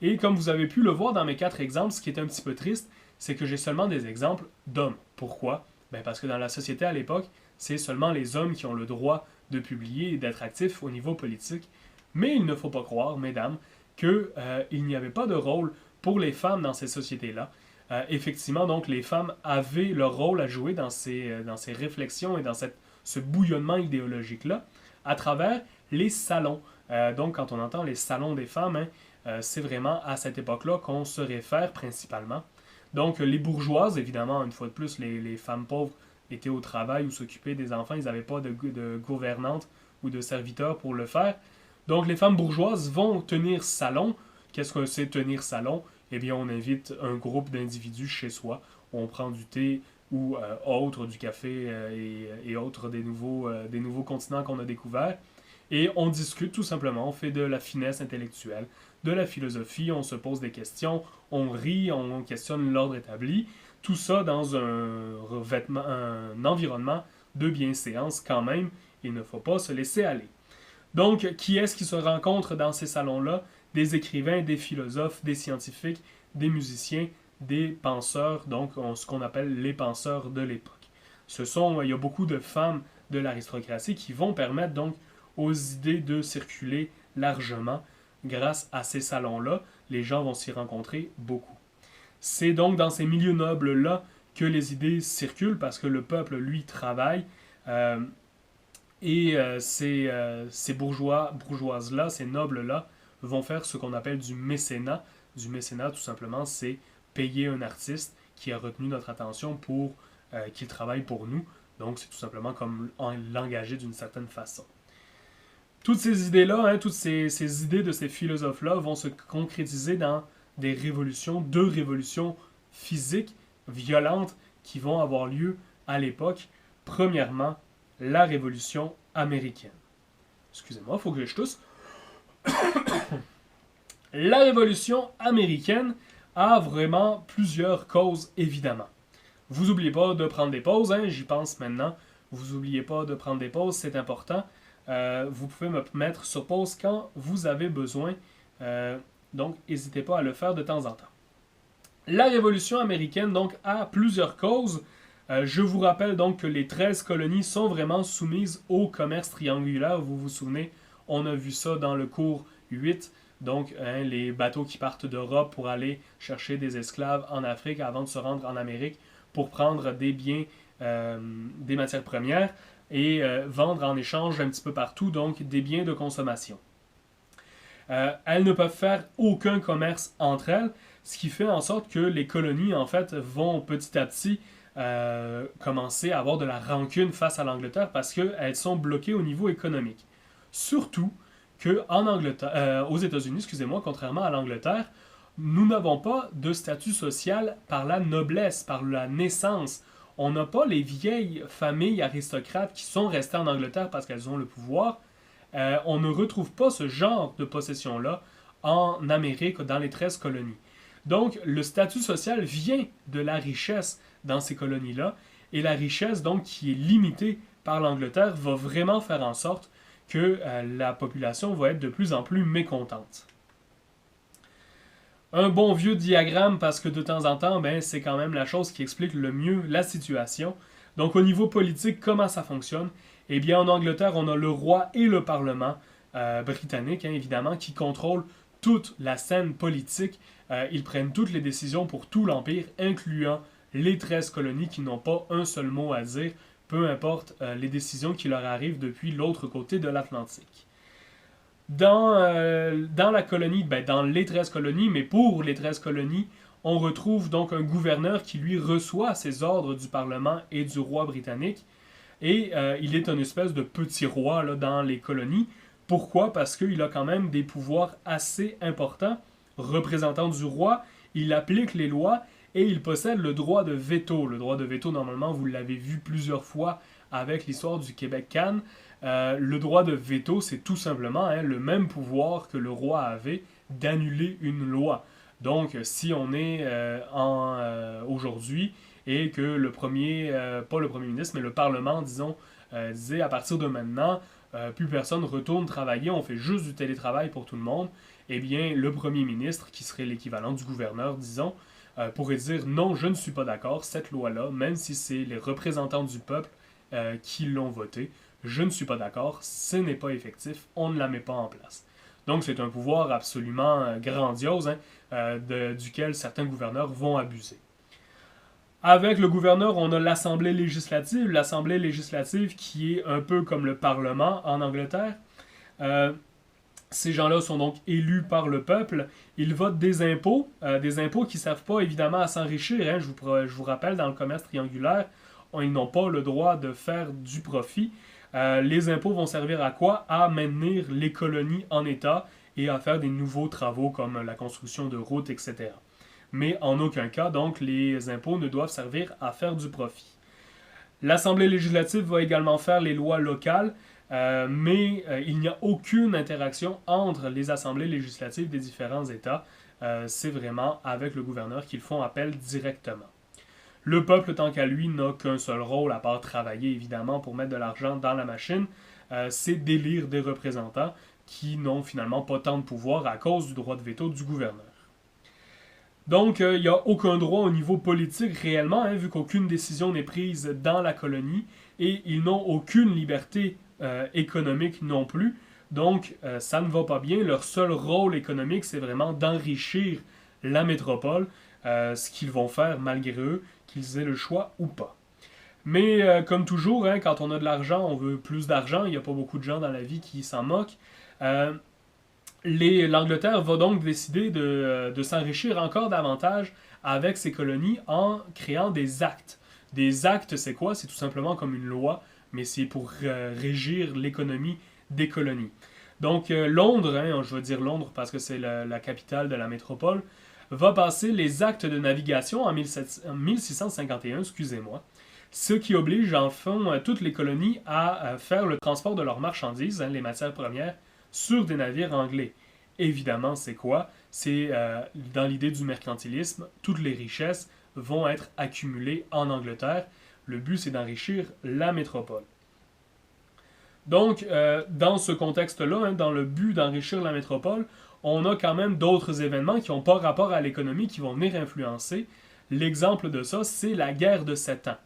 Et comme vous avez pu le voir dans mes 4 exemples, ce qui est un petit peu triste, c'est que j'ai seulement des exemples d'hommes. Pourquoi? Parce que dans la société à l'époque, c'est seulement les hommes qui ont le droit de publier et d'être actifs au niveau politique. Mais il ne faut pas croire, mesdames, qu'il n'y avait pas de rôle pour les femmes dans ces sociétés-là. Effectivement, donc, les femmes avaient leur rôle à jouer dans ces réflexions et dans ce bouillonnement idéologique-là à travers les salons. Donc, quand on entend les salons des femmes, hein, c'est vraiment à cette époque-là qu'on se réfère principalement. Donc, les bourgeoises, évidemment, une fois de plus, les femmes pauvres étaient au travail ou s'occupaient des enfants. Ils n'avaient pas de gouvernante ou de serviteur pour le faire. Donc, les femmes bourgeoises vont tenir salon. Qu'est-ce que c'est tenir salon? Eh bien, on invite un groupe d'individus chez soi. On prend du thé ou autre, du café et autres des nouveaux continents qu'on a découverts. Et on discute tout simplement, on fait de la finesse intellectuelle, de la philosophie, on se pose des questions, on rit, on questionne l'ordre établi. Tout ça dans un environnement de bienséance quand même. Il ne faut pas se laisser aller. Donc, qui est-ce qui se rencontre dans ces salons-là? Des écrivains, des philosophes, des scientifiques, des musiciens, des penseurs, donc ce qu'on appelle les penseurs de l'époque. Il y a beaucoup de femmes de l'aristocratie qui vont permettre donc aux idées de circuler largement. Grâce à ces salons-là, les gens vont s'y rencontrer beaucoup. C'est donc dans ces milieux nobles-là que les idées circulent parce que le peuple, lui, travaille. Ces bourgeoises-là, ces nobles-là, vont faire ce qu'on appelle du mécénat. Du mécénat, tout simplement, c'est payer un artiste qui a retenu notre attention pour qu'il travaille pour nous. Donc, c'est tout simplement comme l'engager d'une certaine façon. Toutes ces idées-là, hein, toutes ces idées de ces philosophes-là vont se concrétiser dans deux révolutions physiques, violentes, qui vont avoir lieu à l'époque. Premièrement, la Révolution américaine. Excusez-moi, il faut que je tousse. La Révolution américaine a vraiment plusieurs causes, évidemment. Vous n'oubliez pas de prendre des pauses, hein, j'y pense maintenant. Vous n'oubliez pas de prendre des pauses, c'est important. Vous pouvez me mettre sur pause quand vous avez besoin. Donc, n'hésitez pas à le faire de temps en temps. La Révolution américaine, donc, a plusieurs causes. Je vous rappelle donc que les 13 colonies sont vraiment soumises au commerce triangulaire. Vous vous souvenez, on a vu ça dans le cours 8. Donc, les bateaux qui partent d'Europe pour aller chercher des esclaves en Afrique avant de se rendre en Amérique pour prendre des biens, des matières premières et vendre en échange un petit peu partout, donc des biens de consommation. Elles ne peuvent faire aucun commerce entre elles, ce qui fait en sorte que les colonies, en fait, vont petit à petit commencer à avoir de la rancune face à l'Angleterre parce qu'elles sont bloquées au niveau économique. Surtout qu'en Angleterre, aux États-Unis, excusez-moi, contrairement à l'Angleterre, nous n'avons pas de statut social par la noblesse, par la naissance. On n'a pas les vieilles familles aristocrates qui sont restées en Angleterre parce qu'elles ont le pouvoir. On ne retrouve pas ce genre de possession-là en Amérique, dans les 13 colonies. Donc, le statut social vient de la richesse dans ces colonies-là, et la richesse, donc, qui est limitée par l'Angleterre, va vraiment faire en sorte que la population va être de plus en plus mécontente. Un bon vieux diagramme, parce que de temps en temps, c'est quand même la chose qui explique le mieux la situation. Donc, au niveau politique, comment ça fonctionne? Eh bien, en Angleterre, on a le roi et le Parlement britannique, évidemment, qui contrôlent toute la scène politique. Ils prennent toutes les décisions pour tout l'Empire, incluant les 13 colonies qui n'ont pas un seul mot à dire, peu importe les décisions qui leur arrivent depuis l'autre côté de l'Atlantique. Dans la colonie, dans les 13 colonies, mais pour les 13 colonies, on retrouve donc un gouverneur qui, lui, reçoit ses ordres du Parlement et du roi britannique, et il est une espèce de petit roi là, dans les colonies. Pourquoi? Parce qu'il a quand même des pouvoirs assez importants. Représentant du roi, il applique les lois et il possède le droit de veto. Le droit de veto, normalement, vous l'avez vu plusieurs fois avec l'histoire du Québec-Can. Le droit de veto, c'est tout simplement le même pouvoir que le roi avait d'annuler une loi. Donc, si on est aujourd'hui et que pas le premier ministre, mais le Parlement, disons, disait à partir de maintenant, plus personne retourne travailler, on fait juste du télétravail pour tout le monde, eh bien, le premier ministre, qui serait l'équivalent du gouverneur, disons, pourrait dire non, je ne suis pas d'accord, cette loi-là, même si c'est les représentants du peuple qui l'ont votée, je ne suis pas d'accord, ce n'est pas effectif, on ne la met pas en place. Donc c'est un pouvoir absolument grandiose duquel certains gouverneurs vont abuser. Avec le gouverneur, on a l'Assemblée législative qui est un peu comme le Parlement en Angleterre. Ces gens-là sont donc élus par le peuple. Ils votent des impôts qui ne servent pas évidemment à s'enrichir. Je vous rappelle, dans le commerce triangulaire, ils n'ont pas le droit de faire du profit. Les impôts vont servir à quoi? À maintenir les colonies en état et à faire des nouveaux travaux comme la construction de routes, etc. Mais en aucun cas, donc, les impôts ne doivent servir à faire du profit. L'Assemblée législative va également faire les lois locales, mais il n'y a aucune interaction entre les assemblées législatives des différents États. C'est vraiment avec le gouverneur qu'ils font appel directement. Le peuple, tant qu'à lui, n'a qu'un seul rôle, à part travailler, évidemment, pour mettre de l'argent dans la machine, c'est d'élire des représentants qui n'ont finalement pas tant de pouvoir à cause du droit de veto du gouverneur. Donc, il n'y a aucun droit au niveau politique réellement, vu qu'aucune décision n'est prise dans la colonie, et ils n'ont aucune liberté économique non plus. Donc, ça ne va pas bien. Leur seul rôle économique, c'est vraiment d'enrichir la métropole, ce qu'ils vont faire malgré eux, qu'ils aient le choix ou pas. Mais comme toujours, quand on a de l'argent, on veut plus d'argent. Il n'y a pas beaucoup de gens dans la vie qui s'en moquent. L'Angleterre va donc décider de s'enrichir encore davantage avec ses colonies en créant des actes. Des actes, c'est quoi? C'est tout simplement comme une loi, mais c'est pour régir l'économie des colonies. Donc Londres, je veux dire Londres parce que c'est la capitale de la métropole, va passer les actes de navigation en 1651, excusez-moi. ce qui oblige en fond toutes les colonies à faire le transport de leurs marchandises, les matières premières, sur des navires anglais. Évidemment, c'est quoi? C'est dans l'idée du mercantilisme, toutes les richesses vont être accumulées en Angleterre. Le but, c'est d'enrichir la métropole. Donc, dans ce contexte-là, dans le but d'enrichir la métropole, on a quand même d'autres événements qui n'ont pas rapport à l'économie qui vont venir influencer. L'exemple de ça, c'est la guerre de 7 ans.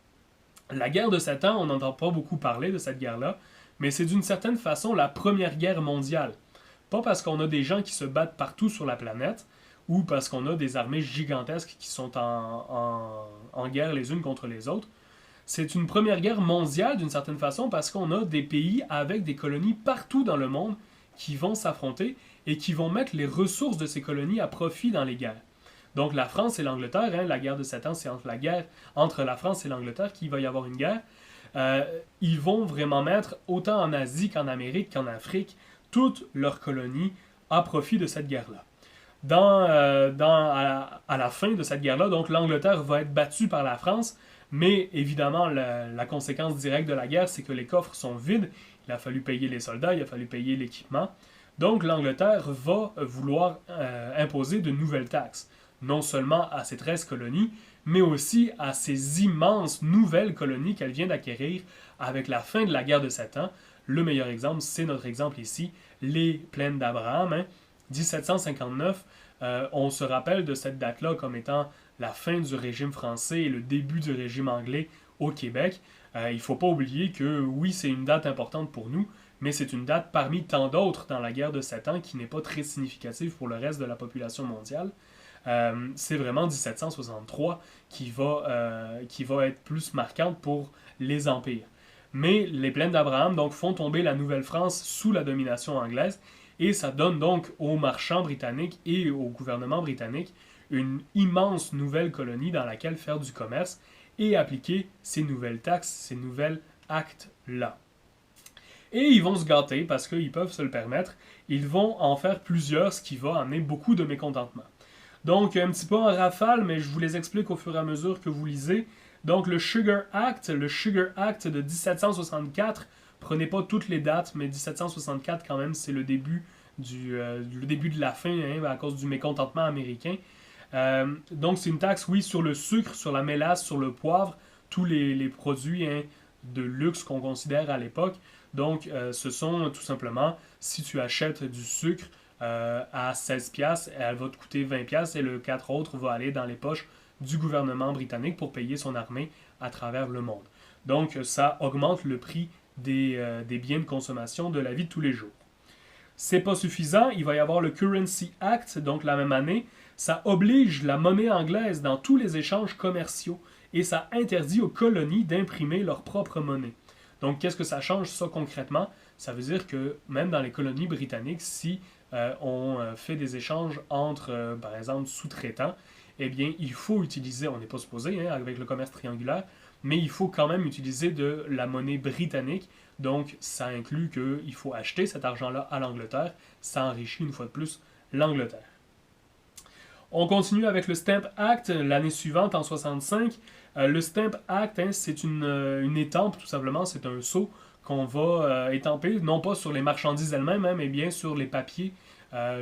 La guerre de 7 ans, on n'entend pas beaucoup parler de cette guerre-là, mais c'est d'une certaine façon la première guerre mondiale. Pas parce qu'on a des gens qui se battent partout sur la planète, ou parce qu'on a des armées gigantesques qui sont en guerre les unes contre les autres. C'est une première guerre mondiale d'une certaine façon parce qu'on a des pays avec des colonies partout dans le monde qui vont s'affronter et qui vont mettre les ressources de ces colonies à profit dans les guerres. Donc la France et l'Angleterre, la guerre de 7 ans, c'est entre la France et l'Angleterre qu'il va y avoir une guerre. Ils vont vraiment mettre, autant en Asie qu'en Amérique qu'en Afrique, toutes leurs colonies à profit de cette guerre-là. À la fin de cette guerre-là, donc l'Angleterre va être battue par la France, mais évidemment, la conséquence directe de la guerre, c'est que les coffres sont vides. Il a fallu payer les soldats, il a fallu payer l'équipement. Donc l'Angleterre va vouloir imposer de nouvelles taxes, non seulement à ses 13 colonies, mais aussi à ces immenses nouvelles colonies qu'elle vient d'acquérir avec la fin de la guerre de 7 ans. Le meilleur exemple, c'est notre exemple ici, les plaines d'Abraham. 1759, on se rappelle de cette date-là comme étant la fin du régime français et le début du régime anglais au Québec. Il ne faut pas oublier que oui, c'est une date importante pour nous, mais c'est une date parmi tant d'autres dans la guerre de 7 ans qui n'est pas très significative pour le reste de la population mondiale. C'est vraiment 1763 qui va être plus marquante pour les empires. Mais les plaines d'Abraham donc font tomber la Nouvelle-France sous la domination anglaise et ça donne donc aux marchands britanniques et au gouvernement britannique une immense nouvelle colonie dans laquelle faire du commerce et appliquer ces nouvelles taxes, ces nouvelles actes-là. Et ils vont se gâter parce qu'ils peuvent se le permettre. Ils vont en faire plusieurs, ce qui va amener beaucoup de mécontentement. Donc, un petit peu en rafale, mais je vous les explique au fur et à mesure que vous lisez. Donc, le Sugar Act de 1764, prenez pas toutes les dates, mais 1764 quand même, c'est le début de la fin à cause du mécontentement américain. Donc, c'est une taxe, oui, sur le sucre, sur la mélasse, sur le poivre, tous les produits de luxe qu'on considère à l'époque. Donc, ce sont tout simplement, si tu achètes du sucre à 16$, elle va te coûter 20$ et le 4 autres va aller dans les poches du gouvernement britannique pour payer son armée à travers le monde. Donc, ça augmente le prix des biens de consommation de la vie de tous les jours. C'est pas suffisant, il va y avoir le Currency Act, donc la même année. Ça oblige la monnaie anglaise dans tous les échanges commerciaux et ça interdit aux colonies d'imprimer leur propre monnaie. Donc, qu'est-ce que ça change, ça, concrètement? Ça veut dire que, même dans les colonies britanniques, si on fait des échanges entre, par exemple, sous-traitants, eh bien, il faut utiliser, on n'est pas supposé, avec le commerce triangulaire, mais il faut quand même utiliser de la monnaie britannique. Donc, ça inclut qu'il faut acheter cet argent-là à l'Angleterre. Ça enrichit une fois de plus l'Angleterre. On continue avec le Stamp Act l'année suivante, en 65. Le Stamp Act, c'est une étampe, tout simplement. C'est un sceau qu'on va étamper, non pas sur les marchandises elles-mêmes, mais bien sur les papiers.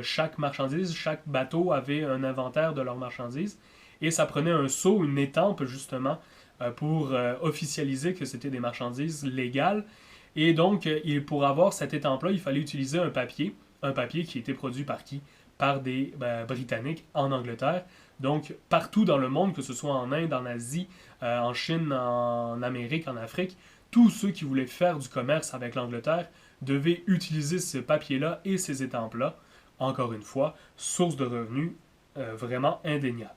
Chaque marchandise, chaque bateau avait un inventaire de leurs marchandises. Et ça prenait un sceau, une étampe, justement, pour officialiser que c'était des marchandises légales. Et donc, pour avoir cette étampe-là, il fallait utiliser un papier qui était produit par qui? Par des Britanniques en Angleterre. Donc, partout dans le monde, que ce soit en Inde, en Asie, en Chine, en Amérique, en Afrique, tous ceux qui voulaient faire du commerce avec l'Angleterre devaient utiliser ce papier-là et ces étampes-là. Encore une fois, source de revenus vraiment indéniable.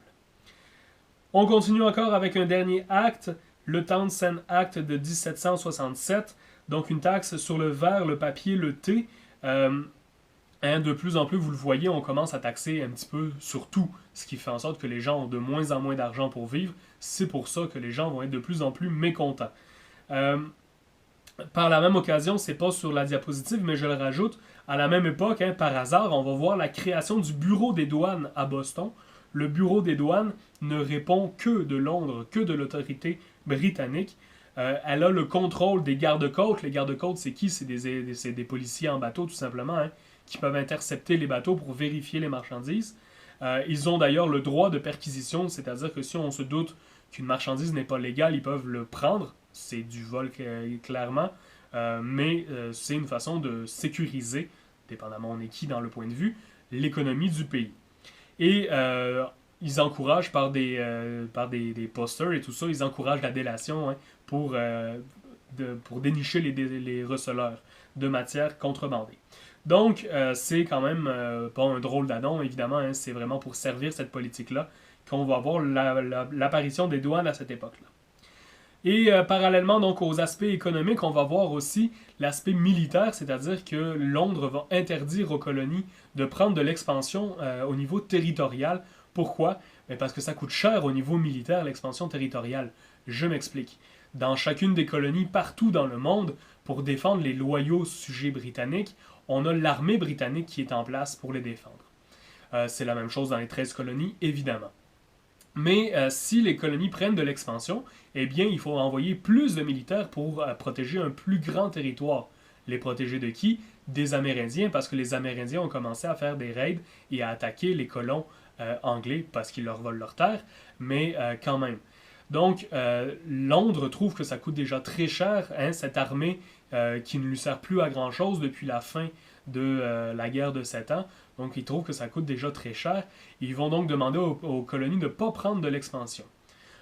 On continue encore avec un dernier acte, le Townshend Act de 1767, donc une taxe sur le verre, le papier, le thé. De plus en plus, vous le voyez, on commence à taxer un petit peu sur tout, ce qui fait en sorte que les gens ont de moins en moins d'argent pour vivre. C'est pour ça que les gens vont être de plus en plus mécontents. Par la même occasion, c'est pas sur la diapositive, mais je le rajoute, à la même époque, par hasard, on va voir la création du Bureau des douanes à Boston. Le Bureau des douanes ne répond que de Londres, que de l'autorité britannique. Elle a le contrôle des gardes-côtes. Les gardes-côtes, c'est qui? C'est des policiers en bateau, tout simplement, hein, qui peuvent intercepter les bateaux pour vérifier les marchandises. Ils ont d'ailleurs le droit de perquisition, c'est-à-dire que si on se doute qu'une marchandise n'est pas légale, ils peuvent le prendre. C'est du vol, clairement. Mais c'est une façon de sécuriser, dépendamment on est qui dans le point de vue, l'économie du pays. Et ils encouragent par des posters et tout ça, ils encouragent la délation, hein, pour dénicher les receleurs de matières contrebandées. Donc, c'est quand même pas un drôle d'adon, évidemment, hein, c'est vraiment pour servir cette politique-là qu'on va avoir l'apparition des douanes à cette époque-là. Et parallèlement donc aux aspects économiques, on va voir aussi l'aspect militaire, c'est-à-dire que Londres va interdire aux colonies de prendre de l'expansion au niveau territorial. Pourquoi? Parce que ça coûte cher au niveau militaire, l'expansion territoriale. Je m'explique. Dans chacune des colonies, partout dans le monde, pour défendre les loyaux sujets britanniques, on a l'armée britannique qui est en place pour les défendre. C'est la même chose dans les 13 colonies, évidemment. Mais si les colonies prennent de l'expansion, eh bien, il faut envoyer plus de militaires pour protéger un plus grand territoire. Les protéger de qui? Des Amérindiens, parce que les Amérindiens ont commencé à faire des raids et à attaquer les colons anglais parce qu'ils leur volent leurs terres, mais quand même. Donc, Londres trouve que ça coûte déjà très cher, hein, cette armée qui ne lui sert plus à grand-chose depuis la fin de la guerre de 7 ans. Donc, ils trouvent que ça coûte déjà très cher. Ils vont donc demander aux colonies de ne pas prendre de l'expansion.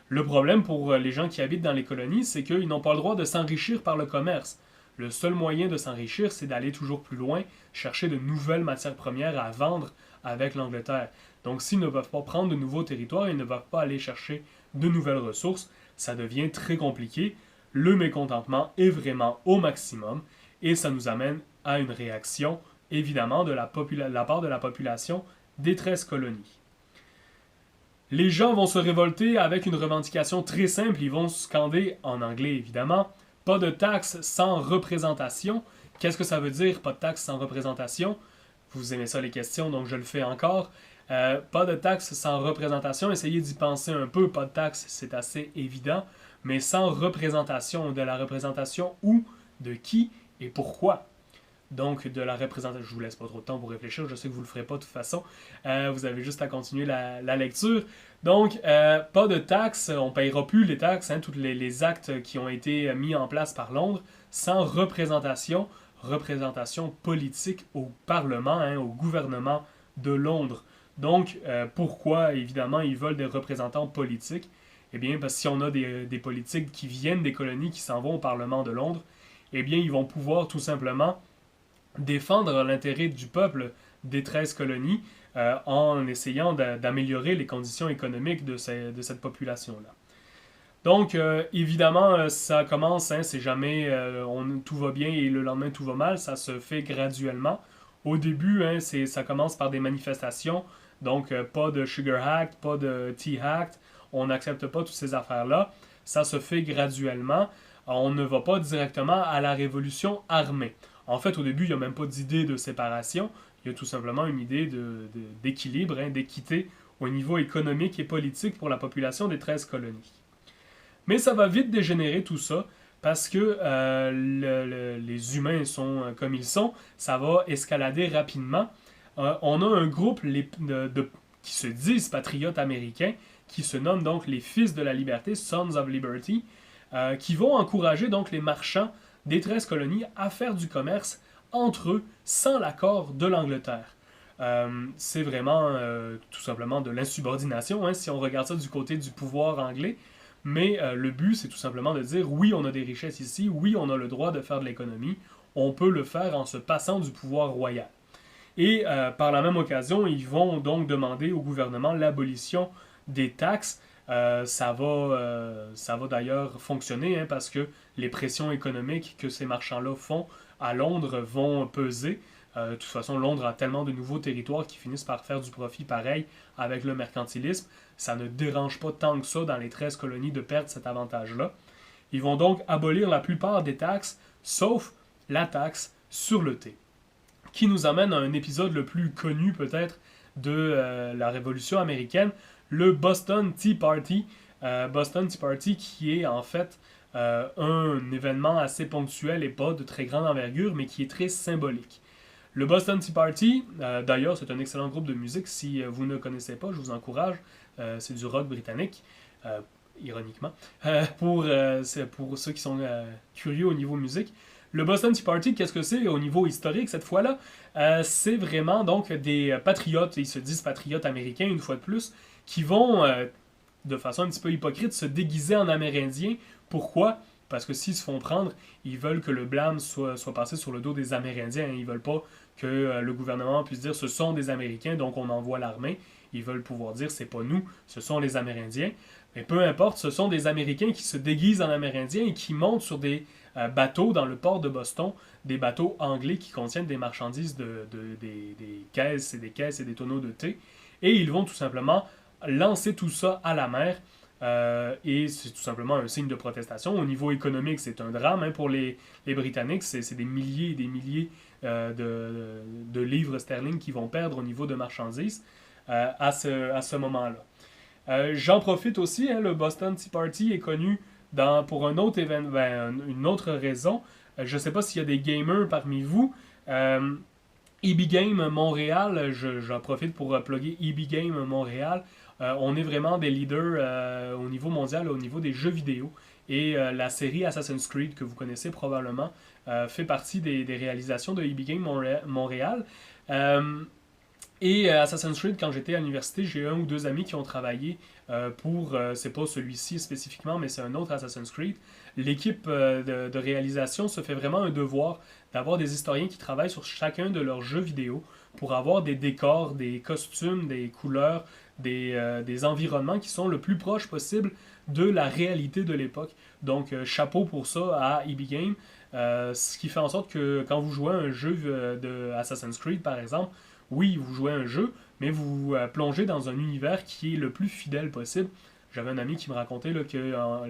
Le problème pour les gens qui habitent dans les colonies, c'est qu'ils n'ont pas le droit de s'enrichir par le commerce. Le seul moyen de s'enrichir, c'est d'aller toujours plus loin, chercher de nouvelles matières premières à vendre avec l'Angleterre. Donc, s'ils ne peuvent pas prendre de nouveaux territoires, ils ne peuvent pas aller chercher de nouvelles ressources, ça devient très compliqué. Le mécontentement est vraiment au maximum et ça nous amène à une réaction, évidemment, de la part de la population des 13 colonies. Les gens vont se révolter avec une revendication très simple. Ils vont scander, en anglais évidemment, pas de taxes sans représentation. Qu'est-ce que ça veut dire, pas de taxes sans représentation? Vous aimez ça les questions, donc je le fais encore. Pas de taxes sans représentation, essayez d'y penser un peu. Pas de taxes, c'est assez évident. Mais sans représentation, de la représentation où, de qui et pourquoi? Donc, de la représentation. Je vous laisse pas trop de temps pour réfléchir. Je sais que vous le ferez pas de toute façon. Vous avez juste à continuer la lecture. Donc, pas de taxes. On ne payera plus les taxes, hein, tous les actes qui ont été mis en place par Londres, sans représentation. Représentation politique au Parlement, hein, au gouvernement de Londres. Donc, pourquoi, évidemment, ils veulent des représentants politiques? Eh bien, parce que si on a des politiques qui viennent des colonies, qui s'en vont au Parlement de Londres, eh bien, ils vont pouvoir tout simplement défendre l'intérêt du peuple des 13 colonies en essayant d'améliorer les conditions économiques de cette population-là. Donc, évidemment, ça commence, hein, c'est jamais tout va bien et le lendemain tout va mal, ça se fait graduellement. Au début, hein, ça commence par des manifestations, donc pas de Sugar Act, pas de Tea Act, on n'accepte pas toutes ces affaires-là. Ça se fait graduellement. On ne va pas directement à la révolution armée. En fait, au début, il n'y a même pas d'idée de séparation. Il y a tout simplement une idée d'équilibre, hein, d'équité au niveau économique et politique pour la population des 13 colonies. Mais ça va vite dégénérer tout ça parce que les humains sont comme ils sont. Ça va escalader rapidement. On a un groupe qui se disent patriotes américains, qui se nomment donc les Fils de la Liberté, Sons of Liberty, qui vont encourager donc les marchands des 13 colonies à faire du commerce entre eux sans l'accord de l'Angleterre. C'est vraiment tout simplement de l'insubordination, hein, si on regarde ça du côté du pouvoir anglais. Mais le but, c'est tout simplement de dire oui, on a des richesses ici, oui, on a le droit de faire de l'économie, on peut le faire en se passant du pouvoir royal. Et par la même occasion, ils vont donc demander au gouvernement l'abolition des taxes. Ça va d'ailleurs fonctionner, hein, parce que les pressions économiques que ces marchands-là font à Londres vont peser. De toute façon, Londres a tellement de nouveaux territoires qui finissent par faire du profit pareil avec le mercantilisme. Ça ne dérange pas tant que ça dans les 13 colonies de perdre cet avantage-là. Ils vont donc abolir la plupart des taxes, sauf la taxe sur le thé. Qui nous amène à un épisode le plus connu peut-être de la Révolution américaine, le Boston Tea Party. Boston Tea Party qui est en fait un événement assez ponctuel et pas de très grande envergure, mais qui est très symbolique. Le Boston Tea Party, d'ailleurs, c'est un excellent groupe de musique. Si vous ne connaissez pas, je vous encourage. C'est du rock britannique, ironiquement, pour ceux qui sont curieux au niveau musique. Le Boston Tea Party, qu'est-ce que c'est au niveau historique cette fois-là? C'est vraiment donc des patriotes, ils se disent patriotes américains une fois de plus, qui vont, de façon un petit peu hypocrite, se déguiser en amérindiens. Pourquoi? Parce que s'ils se font prendre, ils veulent que le blâme soit passé sur le dos des Amérindiens. Ils veulent pas que le gouvernement puisse dire ce sont des Américains, donc on envoie l'armée. Ils veulent pouvoir dire c'est pas nous, ce sont les Amérindiens. Mais peu importe, ce sont des Américains qui se déguisent en Amérindiens et qui montent sur des bateaux dans le port de Boston, des bateaux anglais qui contiennent des marchandises, des caisses et des tonneaux de thé. Et ils vont tout simplement lancer tout ça à la mer. Et c'est tout simplement un signe de protestation. Au niveau économique, c'est un drame pour les Britanniques. C'est des milliers et des milliers de livres sterling qui vont perdre au niveau de marchandises à ce moment-là. J'en profite aussi, le Boston Tea Party est connu pour un autre événement, une autre raison. Je ne sais pas s'il y a des gamers parmi vous. EB Game Montréal, j'en profite pour plugger EB Game Montréal. On est vraiment des leaders au niveau mondial, au niveau des jeux vidéo. Et la série Assassin's Creed, que vous connaissez probablement, fait partie des réalisations de EB Game Montréal. Et Assassin's Creed, quand j'étais à l'université, j'ai un ou deux amis qui ont travaillé c'est pas celui-ci spécifiquement, mais c'est un autre Assassin's Creed. L'équipe de réalisation se fait vraiment un devoir d'avoir des historiens qui travaillent sur chacun de leurs jeux vidéo pour avoir des décors, des costumes, des couleurs, des environnements qui sont le plus proches possible de la réalité de l'époque. Donc, chapeau pour ça à EB Game. Ce qui fait en sorte que quand vous jouez à un jeu de Assassin's Creed, par exemple, oui, vous jouez à un jeu, mais vous plongez dans un univers qui est le plus fidèle possible. J'avais un ami qui me racontait là, que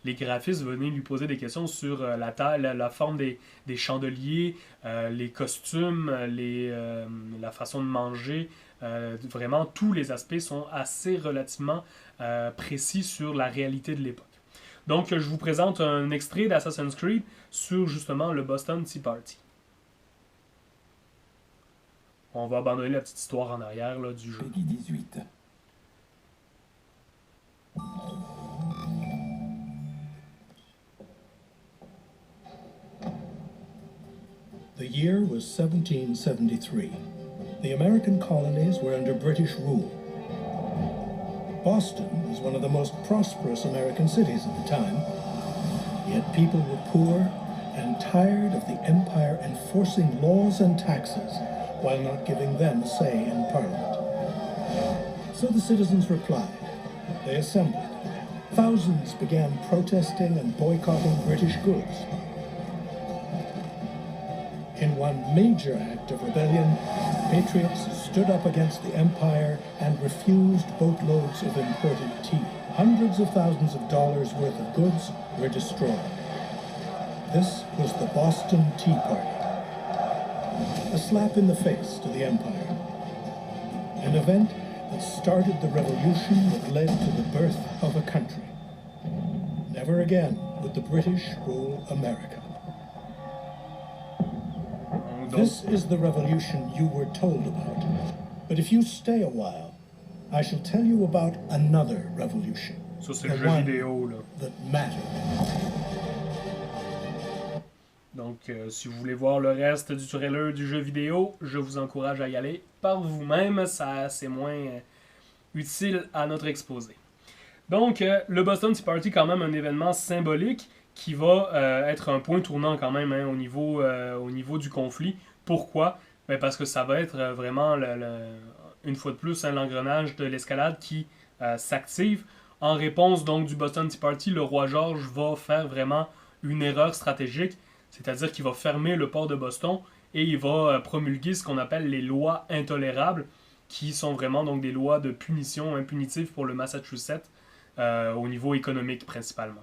les graphistes venaient lui poser des questions sur la taille, la forme des chandeliers, les costumes, la façon de manger. Vraiment, tous les aspects sont assez relativement précis sur la réalité de l'époque. Donc, je vous présente un extrait d'Assassin's Creed sur justement le Boston Tea Party. On va abandonner la petite histoire en arrière là, du jeu. Peggy 18. The year was 1773. The American colonies were under British rule. Boston was one of the most prosperous American cities at the time, yet people were poor and tired of the empire enforcing laws and taxes while not giving them a say in Parliament. So the citizens replied. They assembled. Thousands began protesting and boycotting British goods. In one major act of rebellion, patriots stood up against the empire and refused boatloads of imported tea. Hundreds of thousands of dollars worth of goods were destroyed. This was the Boston Tea Party. A slap in the face to the empire. An event that started the revolution that led to the birth of a country. Never again would the British rule America. This is the revolution you were told about. But if you stay a while, I shall tell you about another revolution. Ça, c'est le jeu vidéo, là. That mattered. Donc, si vous voulez voir le reste du trailer du jeu vidéo, je vous encourage à y aller par vous-même. Ça, c'est moins utile à notre exposé. Donc, le Boston Tea Party, quand même, un événement symbolique qui va être un point tournant quand même au niveau du conflit. Pourquoi? Ben parce que ça va être vraiment, une fois de plus, l'engrenage de l'escalade qui s'active. En réponse donc du Boston Tea Party, le roi George va faire vraiment une erreur stratégique, c'est-à-dire qu'il va fermer le port de Boston et il va promulguer ce qu'on appelle les lois intolérables, qui sont vraiment donc des lois de punition punitives pour le Massachusetts au niveau économique principalement.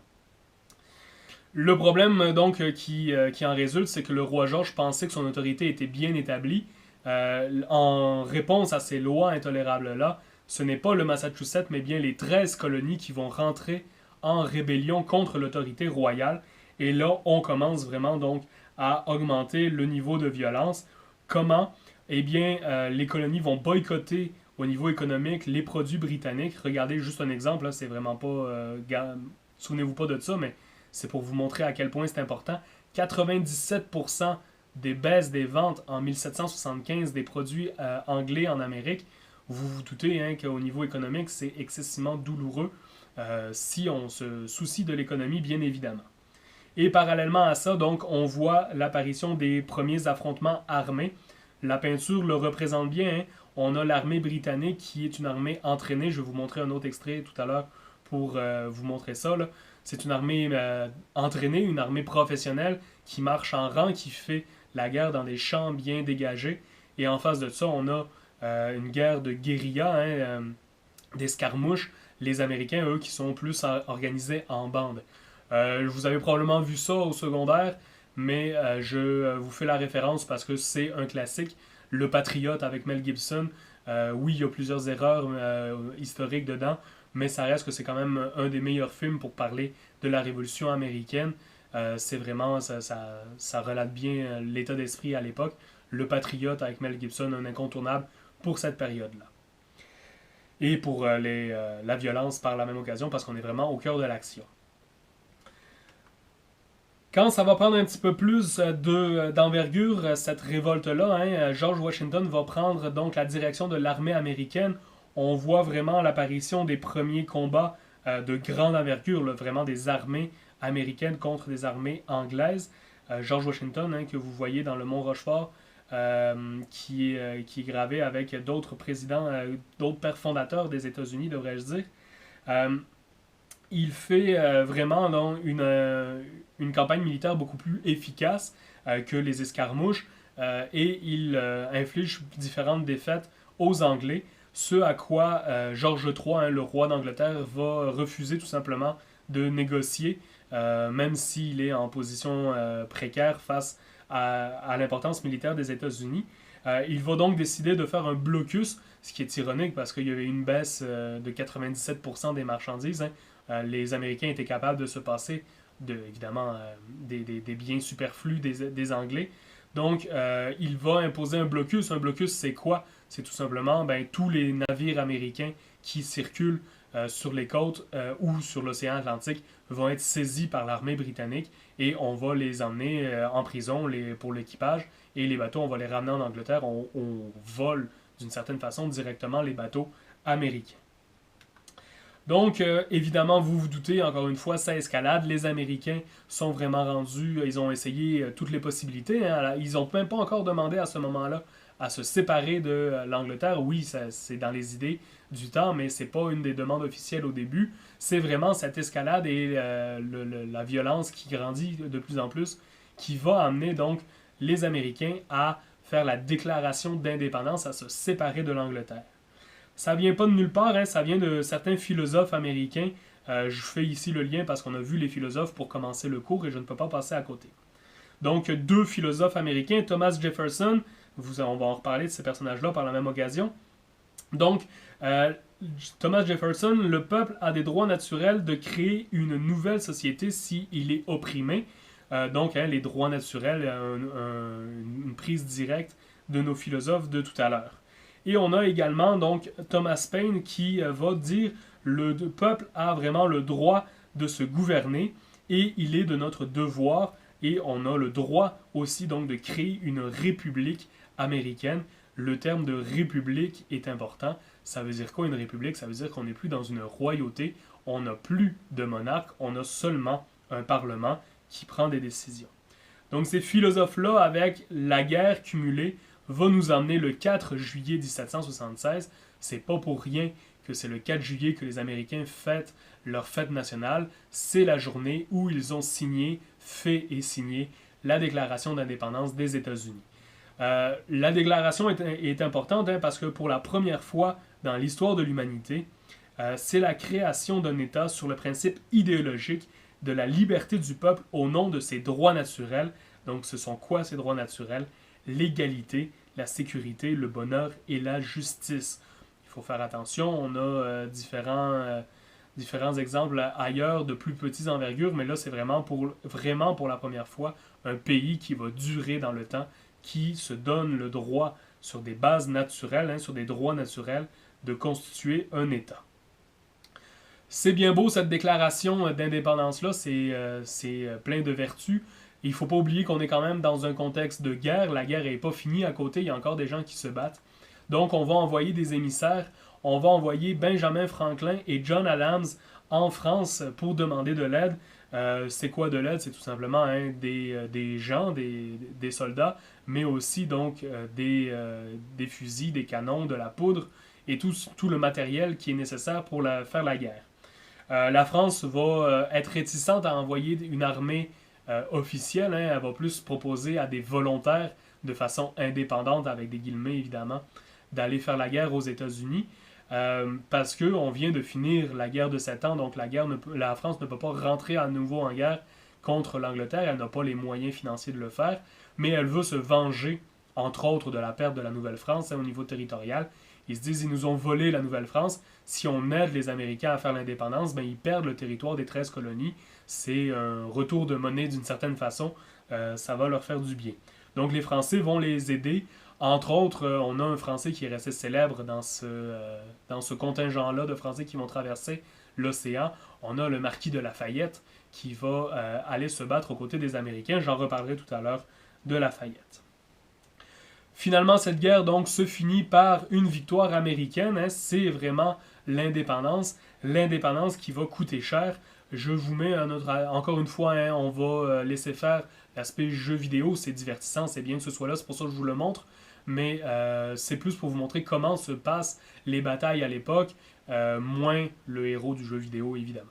Le problème donc qui en résulte, c'est que le roi George pensait que son autorité était bien établie. En réponse à ces lois intolérables-là, ce n'est pas le Massachusetts, mais bien les 13 colonies qui vont rentrer en rébellion contre l'autorité royale. Et là, on commence vraiment donc à augmenter le niveau de violence. Comment? Eh bien, les colonies vont boycotter au niveau économique les produits britanniques. Regardez juste un exemple, là, c'est vraiment pas... souvenez-vous pas de ça, mais c'est pour vous montrer à quel point c'est important. 97% des baisses des ventes en 1775 des produits anglais en Amérique. Vous vous doutez hein, qu'au niveau économique, c'est excessivement douloureux si on se soucie de l'économie, bien évidemment. Et parallèlement à ça, donc, on voit l'apparition des premiers affrontements armés. La peinture le représente bien. Hein. On a l'armée britannique qui est une armée entraînée. Je vais vous montrer un autre extrait tout à l'heure pour vous montrer ça. Là. C'est une armée entraînée, une armée professionnelle qui marche en rang, qui fait la guerre dans des champs bien dégagés. Et en face de ça, on a une guerre de guérilla, hein, d'escarmouches. Les Américains, eux, qui sont plus organisés en bande. Vous avez probablement vu ça au secondaire, mais je vous fais la référence parce que c'est un classique. Le Patriote avec Mel Gibson. Oui, il y a plusieurs erreurs historiques dedans, mais ça reste que c'est quand même un des meilleurs films pour parler de la Révolution américaine. C'est vraiment, ça relate bien l'état d'esprit à l'époque. Le Patriote avec Mel Gibson, un incontournable pour cette période-là. Et pour la violence par la même occasion, parce qu'on est vraiment au cœur de l'action. Quand ça va prendre un petit peu plus d'envergure, cette révolte-là, hein, George Washington va prendre donc la direction de l'armée américaine. On voit vraiment l'apparition des premiers combats de grande envergure, là, vraiment des armées américaines contre des armées anglaises. George Washington, hein, que vous voyez dans le Mont Rochefort, qui est gravé avec d'autres présidents, d'autres pères fondateurs des États-Unis, devrais-je dire. Il fait vraiment donc, une campagne militaire beaucoup plus efficace que les escarmouches et il inflige différentes défaites aux Anglais, ce à quoi George III, hein, le roi d'Angleterre, va refuser tout simplement de négocier, même s'il est en position précaire face à l'importance militaire des États-Unis. Il va donc décider de faire un blocus, ce qui est ironique parce qu'il y avait une baisse de 97% des marchandises. Hein. Les Américains étaient capables de se passer évidemment des biens superflus des Anglais. Donc, il va imposer un blocus. Un blocus, c'est quoi? C'est tout simplement tous les navires américains qui circulent sur les côtes ou sur l'océan Atlantique vont être saisis par l'armée britannique et on va les emmener en prison pour l'équipage et les bateaux, on va les ramener en Angleterre. On vole d'une certaine façon directement les bateaux américains. Donc, évidemment, vous vous doutez, encore une fois, ça escalade. Les Américains sont vraiment rendus, ils ont essayé toutes les possibilités. Hein. Ils n'ont même pas encore demandé à ce moment-là à se séparer de l'Angleterre. Oui, c'est dans les idées du temps, mais ce n'est pas une des demandes officielles au début. C'est vraiment cette escalade et la violence qui grandit de plus en plus qui va amener donc les Américains à faire la déclaration d'indépendance, à se séparer de l'Angleterre. Ça vient pas de nulle part, hein, ça vient de certains philosophes américains. Je fais ici le lien parce qu'on a vu les philosophes pour commencer le cours et je ne peux pas passer à côté. Donc, deux philosophes américains, Thomas Jefferson, on va en reparler de ces personnages-là par la même occasion. Donc, Thomas Jefferson, le peuple a des droits naturels de créer une nouvelle société s'il est opprimé. Donc, hein, les droits naturels, une prise directe de nos philosophes de tout à l'heure. Et on a également donc Thomas Paine qui va dire le peuple a vraiment le droit de se gouverner et il est de notre devoir et on a le droit aussi donc de créer une république américaine. Le terme de république est important. Ça veut dire quoi une république? Ça veut dire qu'on n'est plus dans une royauté, on n'a plus de monarque, on a seulement un parlement qui prend des décisions. Donc ces philosophes-là, avec la guerre cumulée, va nous emmener le 4 juillet 1776. C'est pas pour rien que c'est le 4 juillet que les Américains fêtent leur fête nationale. C'est la journée où ils ont fait et signé la déclaration d'indépendance des États-Unis. La déclaration est importante hein, parce que pour la première fois dans l'histoire de l'humanité, c'est la création d'un État sur le principe idéologique de la liberté du peuple au nom de ses droits naturels. Donc ce sont quoi ces droits naturels? L'égalité, la sécurité, le bonheur et la justice. Il faut faire attention, on a différents exemples ailleurs de plus petites envergures, mais là, c'est vraiment pour la première fois un pays qui va durer dans le temps, qui se donne le droit sur des bases naturelles, hein, sur des droits naturels, de constituer un État. C'est bien beau cette déclaration d'indépendance-là, c'est plein de vertus. Il ne faut pas oublier qu'on est quand même dans un contexte de guerre. La guerre n'est pas finie à côté, il y a encore des gens qui se battent. Donc on va envoyer des émissaires, on va envoyer Benjamin Franklin et John Adams en France pour demander de l'aide. C'est quoi de l'aide? C'est tout simplement des gens, des soldats, mais aussi donc des fusils, des canons, de la poudre et tout le matériel qui est nécessaire pour faire la guerre. La France va être réticente à envoyer une armée officielle, hein. Elle va plus proposer à des volontaires de façon indépendante, avec des guillemets évidemment, d'aller faire la guerre aux États-Unis. Parce qu'on vient de finir la guerre de 7 ans, donc la France ne peut pas rentrer à nouveau en guerre contre l'Angleterre, elle n'a pas les moyens financiers de le faire, mais elle veut se venger, entre autres, de la perte de la Nouvelle-France, hein, au niveau territorial. Ils se disent, ils nous ont volé la Nouvelle-France, si on aide les Américains à faire l'indépendance, ben, ils perdent le territoire des 13 colonies, c'est un retour de monnaie d'une certaine façon, ça va leur faire du bien. Donc les Français vont les aider. Entre autres, on a un Français qui est resté célèbre dans ce contingent-là de Français qui vont traverser l'océan. On a le marquis de Lafayette qui va aller se battre aux côtés des Américains. J'en reparlerai tout à l'heure de Lafayette. Finalement, cette guerre donc se finit par une victoire américaine. Hein. C'est vraiment l'indépendance qui va coûter cher. Je vous mets encore une fois, hein, on va laisser faire l'aspect jeu vidéo. C'est divertissant, c'est bien que ce soit là, c'est pour ça que je vous le montre. Mais c'est plus pour vous montrer comment se passent les batailles à l'époque, moins le héros du jeu vidéo, évidemment.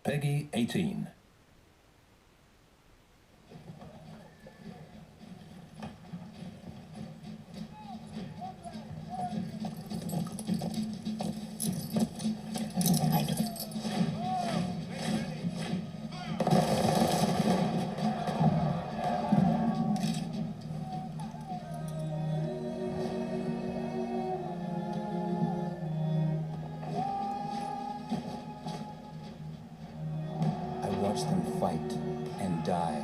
Peggy 18. Watch them fight and die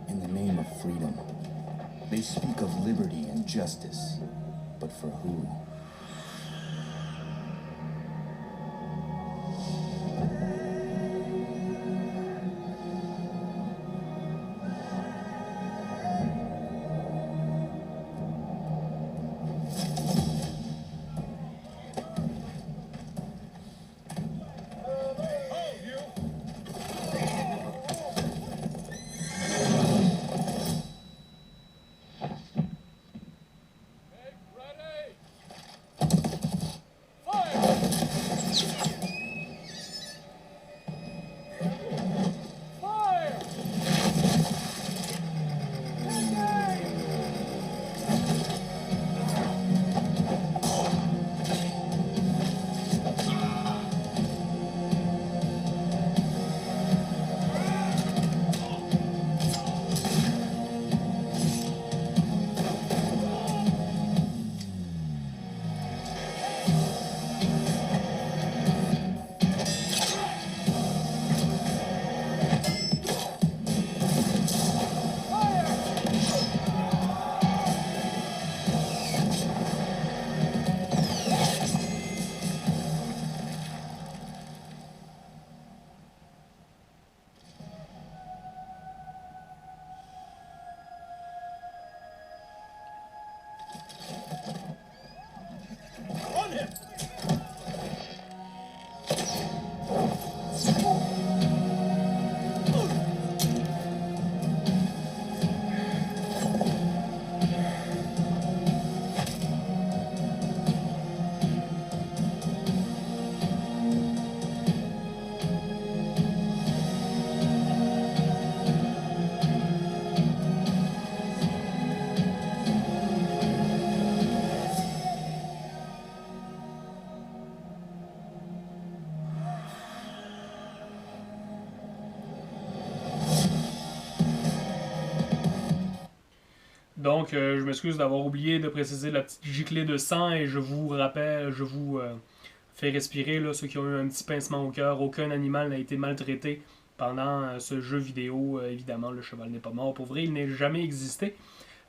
in the name of freedom. They speak of liberty and justice, but for who? Donc, je m'excuse d'avoir oublié de préciser la petite giclée de sang et je vous rappelle, fais respirer là, ceux qui ont eu un petit pincement au cœur. Aucun animal n'a été maltraité pendant ce jeu vidéo. Évidemment, le cheval n'est pas mort. Pour vrai, il n'a jamais existé.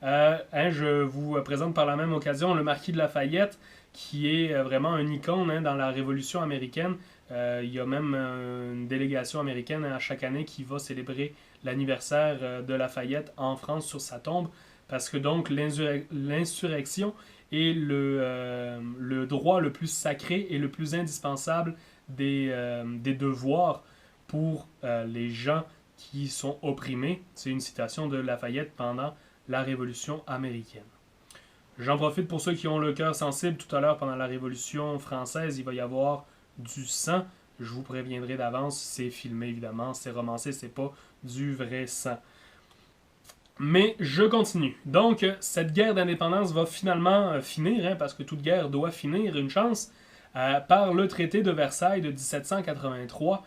Je vous présente par la même occasion le marquis de Lafayette, qui est vraiment un icône dans la Révolution américaine. Il y a même une délégation américaine à chaque année qui va célébrer l'anniversaire de Lafayette en France sur sa tombe, parce que donc l'insurrection est le droit le plus sacré et le plus indispensable des devoirs pour les gens qui sont opprimés. C'est une citation de Lafayette pendant la Révolution américaine. J'en profite pour ceux qui ont le cœur sensible. Tout à l'heure, pendant la Révolution française, il va y avoir du sang. Je vous préviendrai d'avance, c'est filmé évidemment, c'est romancé, c'est pas du vrai sang. Mais je continue. Donc, cette guerre d'indépendance va finalement finir, parce que toute guerre doit finir, une chance, par le traité de Versailles de 1783.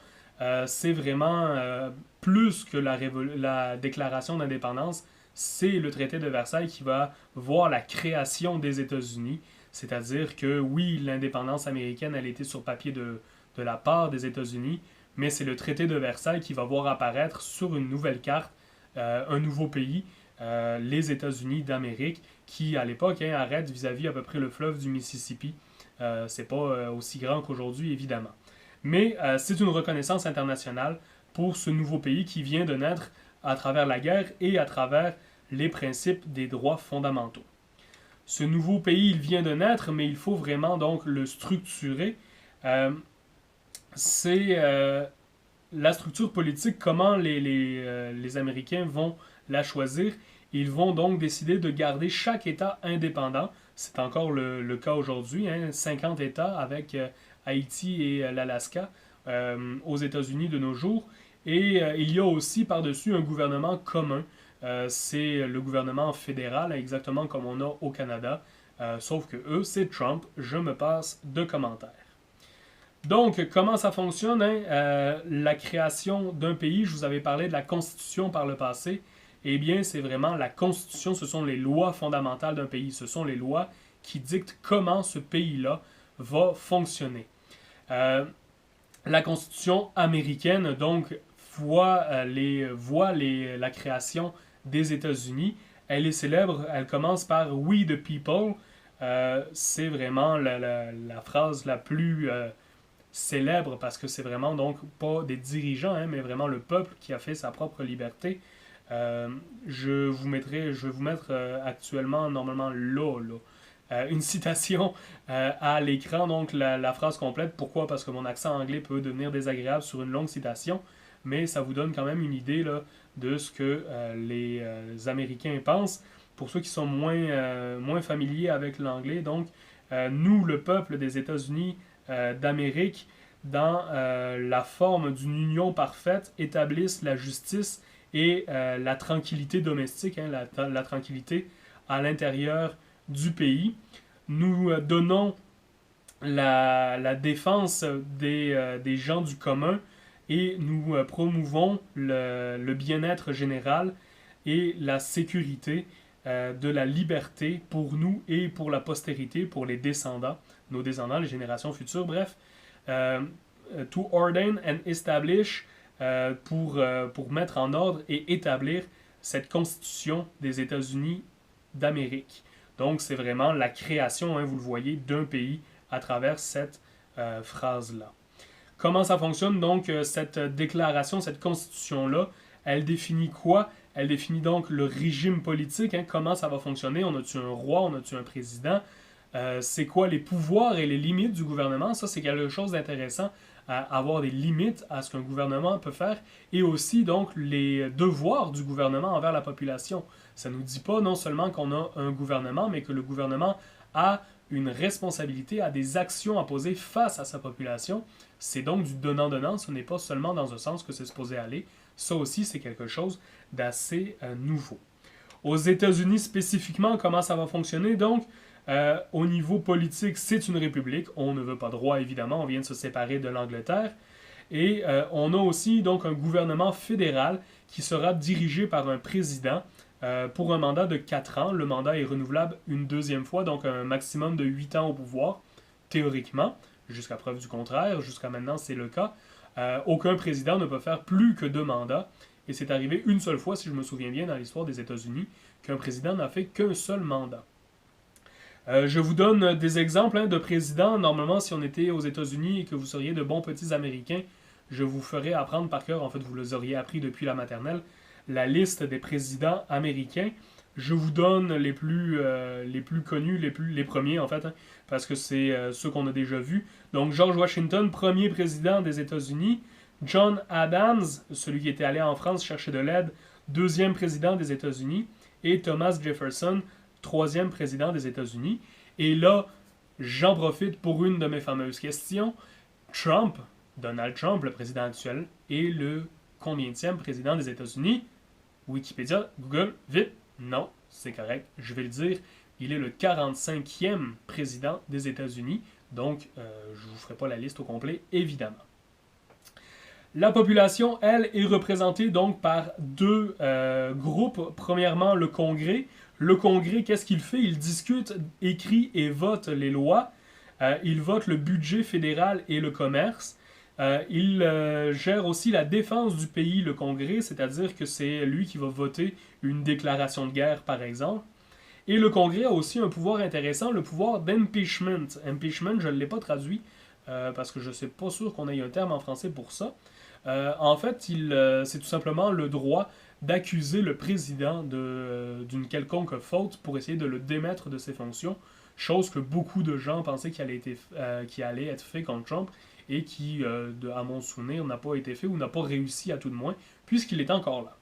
C'est vraiment plus que la déclaration d'indépendance. C'est le traité de Versailles qui va voir la création des États-Unis. C'est-à-dire que oui, l'indépendance américaine, elle était sur papier de la part des États-Unis, mais c'est le traité de Versailles qui va voir apparaître sur une nouvelle carte un nouveau pays, les États-Unis d'Amérique, qui à l'époque arrête vis-à-vis à peu près le fleuve du Mississippi. C'est pas aussi grand qu'aujourd'hui, évidemment. Mais c'est une reconnaissance internationale pour ce nouveau pays qui vient de naître à travers la guerre et à travers les principes des droits fondamentaux. Ce nouveau pays, il vient de naître, mais il faut vraiment donc le structurer. C'est la structure politique, comment les Américains vont la choisir. Ils vont donc décider de garder chaque État indépendant. C'est encore le cas aujourd'hui, 50 États avec Haïti et l'Alaska aux États-Unis de nos jours. Et il y a aussi par-dessus un gouvernement commun. C'est le gouvernement fédéral, exactement comme on a au Canada. Sauf que eux, c'est Trump. Je me passe de commentaires. Donc, comment ça fonctionne? La création d'un pays, je vous avais parlé de la Constitution par le passé. Eh bien, c'est vraiment la Constitution, ce sont les lois fondamentales d'un pays. Ce sont les lois qui dictent comment ce pays-là va fonctionner. La Constitution américaine, donc, voit la création des États-Unis. Elle est célèbre, elle commence par « We the people ». C'est vraiment la phrase la plus célèbre parce que c'est vraiment donc pas des dirigeants, mais vraiment le peuple qui a fait sa propre liberté. Je vais vous mettre actuellement, normalement là, une citation à l'écran, donc la phrase complète. Pourquoi? Parce que mon accent anglais peut devenir désagréable sur une longue citation, mais ça vous donne quand même une idée là, de ce que les Américains pensent. Pour ceux qui sont moins familiers avec l'anglais, donc, nous, le peuple des États-Unis d'Amérique, dans la forme d'une union parfaite, établissent la justice et la tranquillité domestique, la tranquillité à l'intérieur du pays. Nous donnons la défense des gens du commun et nous promouvons le bien-être général et la sécurité de la liberté pour nous et pour la postérité, pour les descendants, nos descendants, les générations futures, bref. To ordain and establish, pour mettre en ordre et établir cette constitution des États-Unis d'Amérique. Donc, c'est vraiment la création, vous le voyez, d'un pays à travers cette phrase-là. Comment ça fonctionne, donc, cette déclaration, cette constitution-là? Elle définit quoi? Elle définit donc le régime politique, comment ça va fonctionner. On a-tu un roi, on a-tu un président? C'est quoi les pouvoirs et les limites du gouvernement? Ça, c'est quelque chose d'intéressant, avoir des limites à ce qu'un gouvernement peut faire, et aussi donc les devoirs du gouvernement envers la population. Ça ne nous dit pas non seulement qu'on a un gouvernement, mais que le gouvernement a une responsabilité, a des actions à poser face à sa population. C'est donc du donnant-donnant, ce n'est pas seulement dans un sens que c'est supposé aller. Ça aussi, c'est quelque chose d'assez nouveau. Aux États-Unis spécifiquement, comment ça va fonctionner? Donc, au niveau politique, c'est une république. On ne veut pas de roi, évidemment. On vient de se séparer de l'Angleterre. Et on a aussi donc un gouvernement fédéral qui sera dirigé par un président. pour un mandat de 4 ans. Le mandat est renouvelable une deuxième fois, donc un maximum de 8 ans au pouvoir, théoriquement, jusqu'à preuve du contraire. Jusqu'à maintenant, c'est le cas. Aucun président ne peut faire plus que 2 mandats. Et c'est arrivé une seule fois, si je me souviens bien, dans l'histoire des États-Unis, qu'un président n'a fait qu'un seul mandat. Je vous donne des exemples de présidents. Normalement, si on était aux États-Unis et que vous seriez de bons petits Américains, je vous ferai apprendre par cœur, en fait vous les auriez appris depuis la maternelle, la liste des présidents américains. Je vous donne les plus connus, les premiers en fait, parce que c'est ceux qu'on a déjà vus. Donc George Washington, premier président des États-Unis. John Adams, celui qui était allé en France chercher de l'aide, deuxième président des États-Unis. Et Thomas Jefferson, troisième président des États-Unis. Et là, j'en profite pour une de mes fameuses questions. Donald Trump, le président actuel, est le combienième président des États-Unis? Wikipédia, Google, vite. Non, c'est correct, je vais le dire. Il est le 45e président des États-Unis. Donc, je ne vous ferai pas la liste au complet, évidemment. La population, elle, est représentée donc par 2 groupes. Premièrement, le Congrès. Le Congrès, qu'est-ce qu'il fait? Il discute, écrit et vote les lois. Il vote le budget fédéral et le commerce. Il gère aussi la défense du pays, le Congrès, c'est-à-dire que c'est lui qui va voter une déclaration de guerre, par exemple. Et le Congrès a aussi un pouvoir intéressant, le pouvoir d'impeachment. Impeachment, je ne l'ai pas traduit, parce que je ne suis pas sûr qu'on ait un terme en français pour ça. En fait, c'est tout simplement le droit d'accuser le président d'une quelconque faute pour essayer de le démettre de ses fonctions, chose que beaucoup de gens pensaient qui allait être fait contre Trump et qui, à mon souvenir, n'a pas été fait ou n'a pas réussi à tout de moins, puisqu'il est encore là.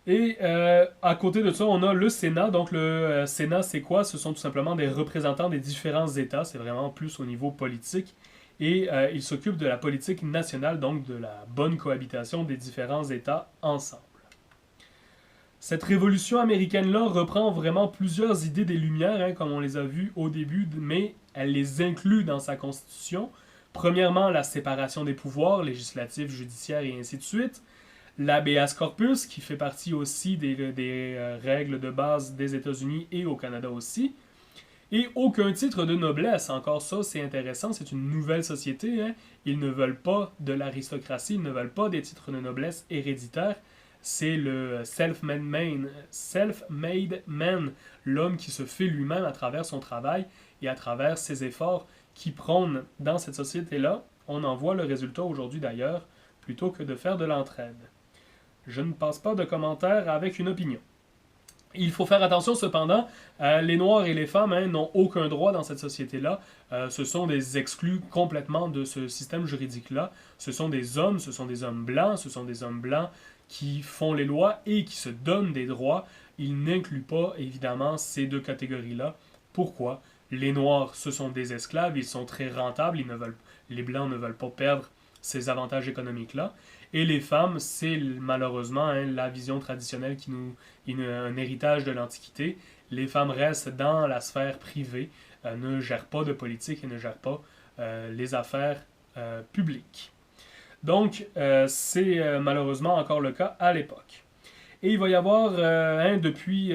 Et à côté de ça, on a le Sénat. Donc le Sénat, c'est quoi? Ce sont tout simplement des représentants des différents États. C'est vraiment plus au niveau politique. Et il s'occupe de la politique nationale, donc de la bonne cohabitation des différents États ensemble. Cette révolution américaine-là reprend vraiment plusieurs idées des Lumières, comme on les a vues au début, mais elle les inclut dans sa constitution. Premièrement, la séparation des pouvoirs, législatifs, judiciaires et ainsi de suite. L'habeas corpus, qui fait partie aussi des règles de base des États-Unis et au Canada aussi. Et aucun titre de noblesse. Encore ça, c'est intéressant, c'est une nouvelle société. Ils ne veulent pas de l'aristocratie, ils ne veulent pas des titres de noblesse héréditaires. C'est le self-made man, l'homme qui se fait lui-même à travers son travail et à travers ses efforts qui prônent dans cette société-là. On en voit le résultat aujourd'hui d'ailleurs, plutôt que de faire de l'entraide. Je ne passe pas de commentaires avec une opinion. Il faut faire attention cependant, les Noirs et les femmes n'ont aucun droit dans cette société-là. Ce sont des exclus complètement de ce système juridique-là. Ce sont des hommes blancs, qui font les lois et qui se donnent des droits. Ils n'incluent pas, évidemment, ces 2 catégories-là. Pourquoi? Les Noirs, ce sont des esclaves, ils sont très rentables, les Blancs ne veulent pas perdre ces avantages économiques-là. Et les femmes, c'est malheureusement la vision traditionnelle un héritage de l'Antiquité. Les femmes restent dans la sphère privée, ne gèrent pas de politique et ne gèrent pas les affaires publiques. Donc, c'est malheureusement encore le cas à l'époque. Et il va y avoir, depuis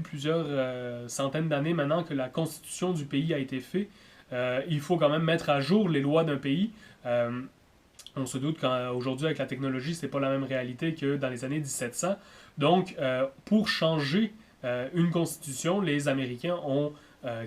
plusieurs centaines d'années maintenant que la constitution du pays a été faite, il faut quand même mettre à jour les lois d'un pays. On se doute qu'aujourd'hui, avec la technologie, c'est pas la même réalité que dans les années 1700. Donc, pour changer une constitution, les Américains ont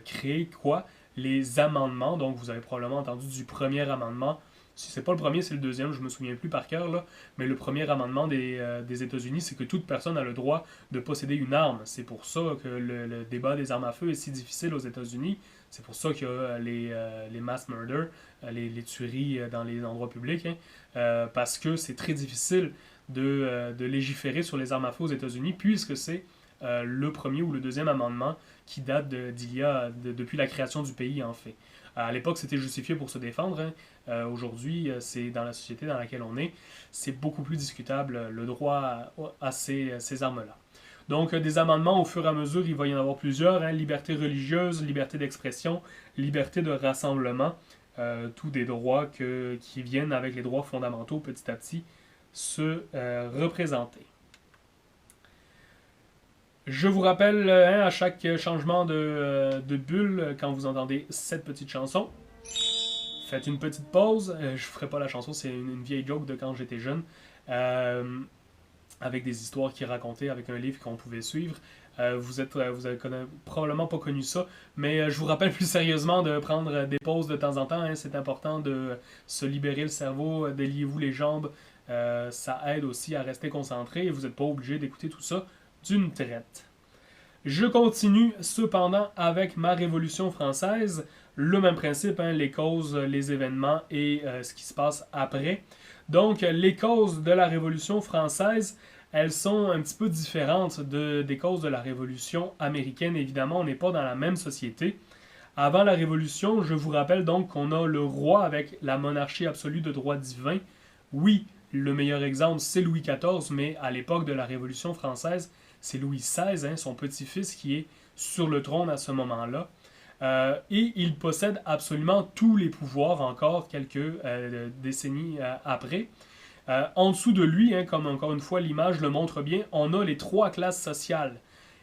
créé quoi? Les amendements. Donc, vous avez probablement entendu du premier amendement. Si c'est pas le premier, c'est le deuxième, je me souviens plus par cœur, là. Mais le premier amendement des États-Unis, c'est que toute personne a le droit de posséder une arme. C'est pour ça que le débat des armes à feu est si difficile aux États-Unis. C'est pour ça qu'il y a les mass murders, les tueries dans les endroits publics, parce que c'est très difficile de légiférer sur les armes à feu aux États-Unis, puisque c'est le premier ou le deuxième amendement qui date depuis la création du pays, en fait. À l'époque, c'était justifié pour se défendre. Aujourd'hui, c'est dans la société dans laquelle on est, c'est beaucoup plus discutable le droit à ces armes-là. Donc, des amendements, au fur et à mesure, il va y en avoir plusieurs. Liberté religieuse, liberté d'expression, liberté de rassemblement. Tous des droits qui viennent avec les droits fondamentaux petit à petit se représenter. Je vous rappelle, à chaque changement de bulle, quand vous entendez cette petite chanson, faites une petite pause. Je ne ferai pas la chanson, c'est une vieille joke de quand j'étais jeune. Avec des histoires qui racontaient, avec un livre qu'on pouvait suivre. Vous avez probablement pas connu ça, mais je vous rappelle plus sérieusement de prendre des pauses de temps en temps. Hein. C'est important de se libérer le cerveau, déliez-vous les jambes. Ça aide aussi à rester concentré et vous n'êtes pas obligé d'écouter tout ça d'une traite. Je continue cependant avec ma Révolution française. Le même principe, hein, les causes, les événements et ce qui se passe après. Donc, les causes de la Révolution française, elles sont un petit peu différentes des causes de la Révolution américaine. Évidemment, on n'est pas dans la même société. Avant la Révolution, je vous rappelle donc qu'on a le roi avec la monarchie absolue de droit divin. Oui, le meilleur exemple, c'est Louis XIV, mais à l'époque de la Révolution française, c'est Louis XVI, hein, son petit-fils, qui est sur le trône à ce moment-là. Et il possède absolument tous les pouvoirs encore quelques décennies après. En dessous de lui, hein, comme encore une fois l'image le montre bien, on a les 3 classes sociales.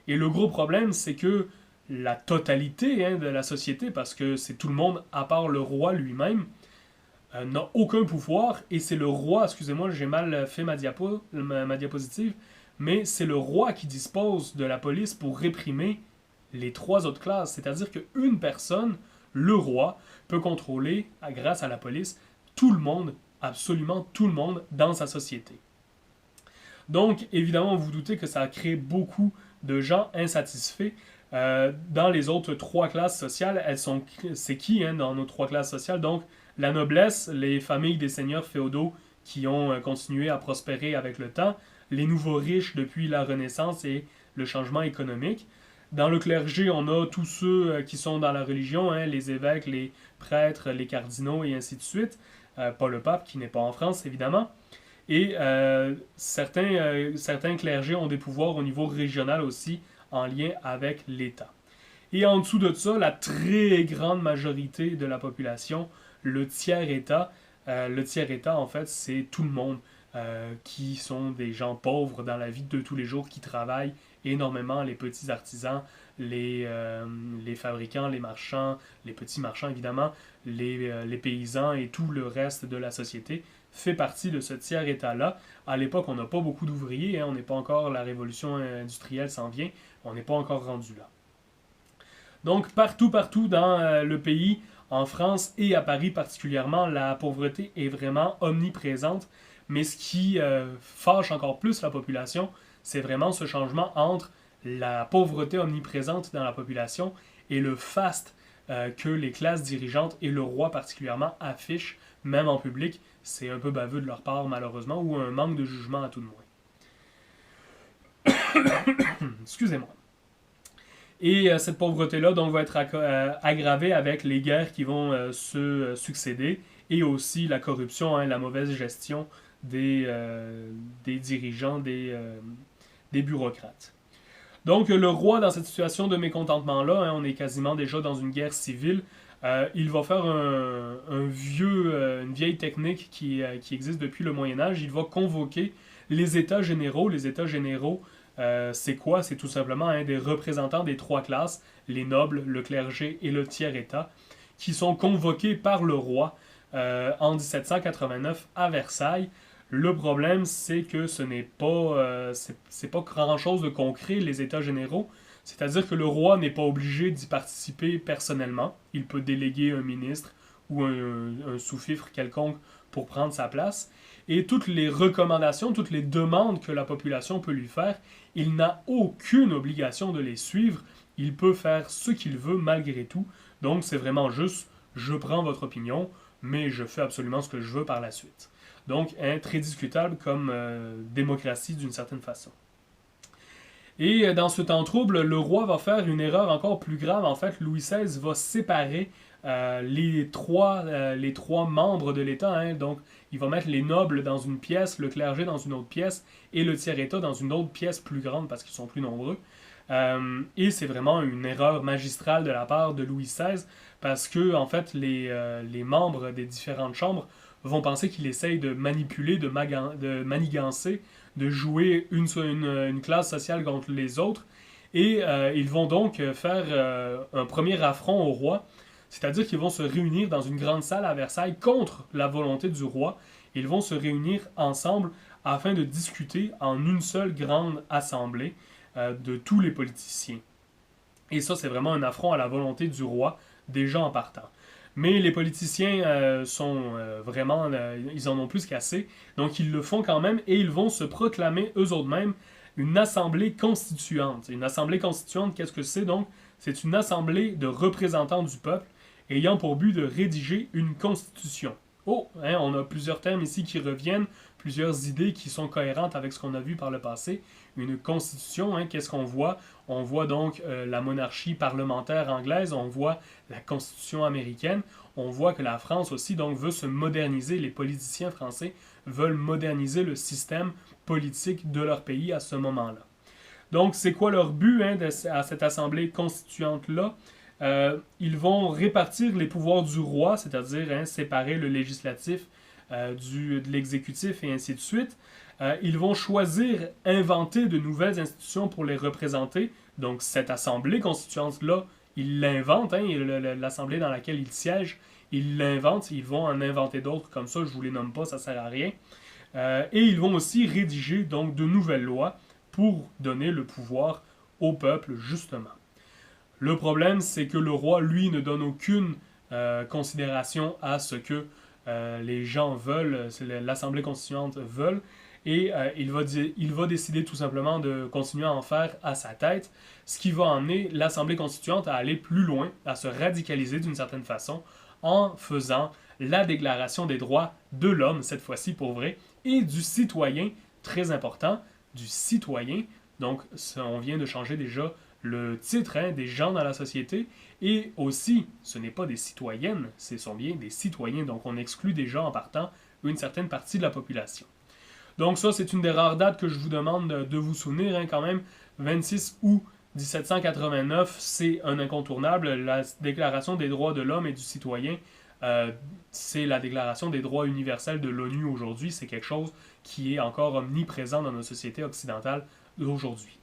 Et le gros problème, c'est que la totalité, hein, de la société, parce que c'est tout le monde à part le roi lui-même, n'a aucun pouvoir, et c'est le roi, excusez-moi, j'ai mal fait ma diapositive, mais c'est le roi qui dispose de la police pour réprimer les 3 autres classes. C'est-à-dire qu'une personne, le roi, peut contrôler, grâce à la police, tout le monde, absolument tout le monde dans sa société. Donc, évidemment, vous vous doutez que ça a créé beaucoup de gens insatisfaits. Dans les autres 3 classes sociales, c'est qui, hein, dans nos 3 classes sociales? Donc, la noblesse, les familles des seigneurs féodaux qui ont continué à prospérer avec le temps, les nouveaux riches depuis la Renaissance et le changement économique. Dans le clergé, on a tous ceux qui sont dans la religion, hein, les évêques, les prêtres, les cardinaux et ainsi de suite. Pas le pape, qui n'est pas en France, évidemment. Et certains clergés ont des pouvoirs au niveau régional aussi, en lien avec l'État. Et en dessous de ça, la très grande majorité de la population, le tiers-État. Le tiers-État, en fait, c'est tout le monde qui sont des gens pauvres dans la vie de tous les jours, qui travaillent énormément, les petits artisans, les fabricants, les marchands, les petits marchands évidemment, les paysans et tout le reste de la société fait partie de ce tiers-État-là. À l'époque, on n'a pas beaucoup d'ouvriers, hein, on n'est pas encore, la révolution industrielle s'en vient, on n'est pas encore rendu là. Donc partout dans le pays, en France et à Paris particulièrement, la pauvreté est vraiment omniprésente, mais ce qui fâche encore plus la population, c'est vraiment ce changement entre la pauvreté omniprésente dans la population et le faste que les classes dirigeantes et le roi particulièrement affichent, même en public. C'est un peu baveux de leur part malheureusement, ou un manque de jugement à tout de moins. Excusez-moi. Et cette pauvreté-là donc va être aggravée avec les guerres qui vont se succéder, et aussi la corruption, hein, la mauvaise gestion des dirigeants, des bureaucrates. Donc le roi, dans cette situation de mécontentement-là, hein, on est quasiment déjà dans une guerre civile, il va faire une vieille technique qui existe depuis le Moyen-Âge. Il va convoquer les États généraux. Les États généraux, c'est quoi? C'est tout simplement, hein, des représentants des 3 classes, les nobles, le clergé et le tiers-État, qui sont convoqués par le roi en 1789 à Versailles. Le problème, c'est que ce n'est pas, c'est pas grand-chose de concret, les États généraux. C'est-à-dire que le roi n'est pas obligé d'y participer personnellement. Il peut déléguer un ministre ou un sous-fifre quelconque pour prendre sa place. Et toutes les recommandations, toutes les demandes que la population peut lui faire, il n'a aucune obligation de les suivre. Il peut faire ce qu'il veut malgré tout. Donc c'est vraiment juste, je prends votre opinion, mais je fais absolument ce que je veux par la suite. Donc, hein, très discutable comme démocratie d'une certaine façon. Et dans ce temps trouble, le roi va faire une erreur encore plus grave. En fait, Louis XVI va séparer les trois membres de l'État. Hein. Donc, il va mettre les nobles dans une pièce, le clergé dans une autre pièce, et le tiers-État dans une autre pièce plus grande parce qu'ils sont plus nombreux. Et c'est vraiment une erreur magistrale de la part de Louis XVI parce que, en fait, les membres des différentes chambres vont penser qu'il essaye de manipuler, de manigancer, de jouer une classe sociale contre les autres. Et ils vont donc faire un premier affront au roi, c'est-à-dire qu'ils vont se réunir dans une grande salle à Versailles contre la volonté du roi. Ils vont se réunir ensemble afin de discuter en une seule grande assemblée de tous les politiciens. Et ça, c'est vraiment un affront à la volonté du roi, déjà en partant. Mais les politiciens sont vraiment, ils en ont plus qu'assez, donc ils le font quand même et ils vont se proclamer eux-mêmes une assemblée constituante. Une assemblée constituante, qu'est-ce que c'est donc? C'est une assemblée de représentants du peuple ayant pour but de rédiger une constitution. Oh, hein, on a plusieurs termes ici qui reviennent, plusieurs idées qui sont cohérentes avec ce qu'on a vu par le passé. Une constitution, hein, qu'est-ce qu'on voit? On voit donc la monarchie parlementaire anglaise, on voit la constitution américaine, on voit que la France aussi donc veut se moderniser, les politiciens français veulent moderniser le système politique de leur pays à ce moment-là. Donc c'est quoi leur but hein, à cette assemblée constituante-là? Ils vont répartir les pouvoirs du roi, c'est-à-dire hein, séparer le législatif de l'exécutif et ainsi de suite. Ils vont choisir, inventer de nouvelles institutions pour les représenter. Donc cette assemblée constituante-là, ils l'inventent, hein, l'assemblée dans laquelle ils siègent, ils l'inventent, ils vont en inventer d'autres comme ça, je ne vous les nomme pas, ça ne sert à rien. Et ils vont aussi rédiger donc de nouvelles lois pour donner le pouvoir au peuple, justement. Le problème, c'est que le roi, lui, ne donne aucune considération à ce que les gens veulent, l'Assemblée constituante veut, et il va décider tout simplement de continuer à en faire à sa tête, ce qui va emmener l'Assemblée constituante à aller plus loin, à se radicaliser d'une certaine façon, en faisant la déclaration des droits de l'homme, cette fois-ci pour vrai, et du citoyen, très important, du citoyen. Donc, on vient de changer déjà le titre hein, des gens dans la société, et aussi, ce n'est pas des citoyennes, ce sont bien des citoyens, donc on exclut déjà en partant une certaine partie de la population. Donc ça, c'est une des rares dates que je vous demande de vous souvenir hein, quand même. 26 août 1789, c'est un incontournable. La Déclaration des droits de l'homme et du citoyen, c'est la Déclaration des droits universels de l'ONU aujourd'hui. C'est quelque chose qui est encore omniprésent dans nos sociétés occidentales d'aujourd'hui.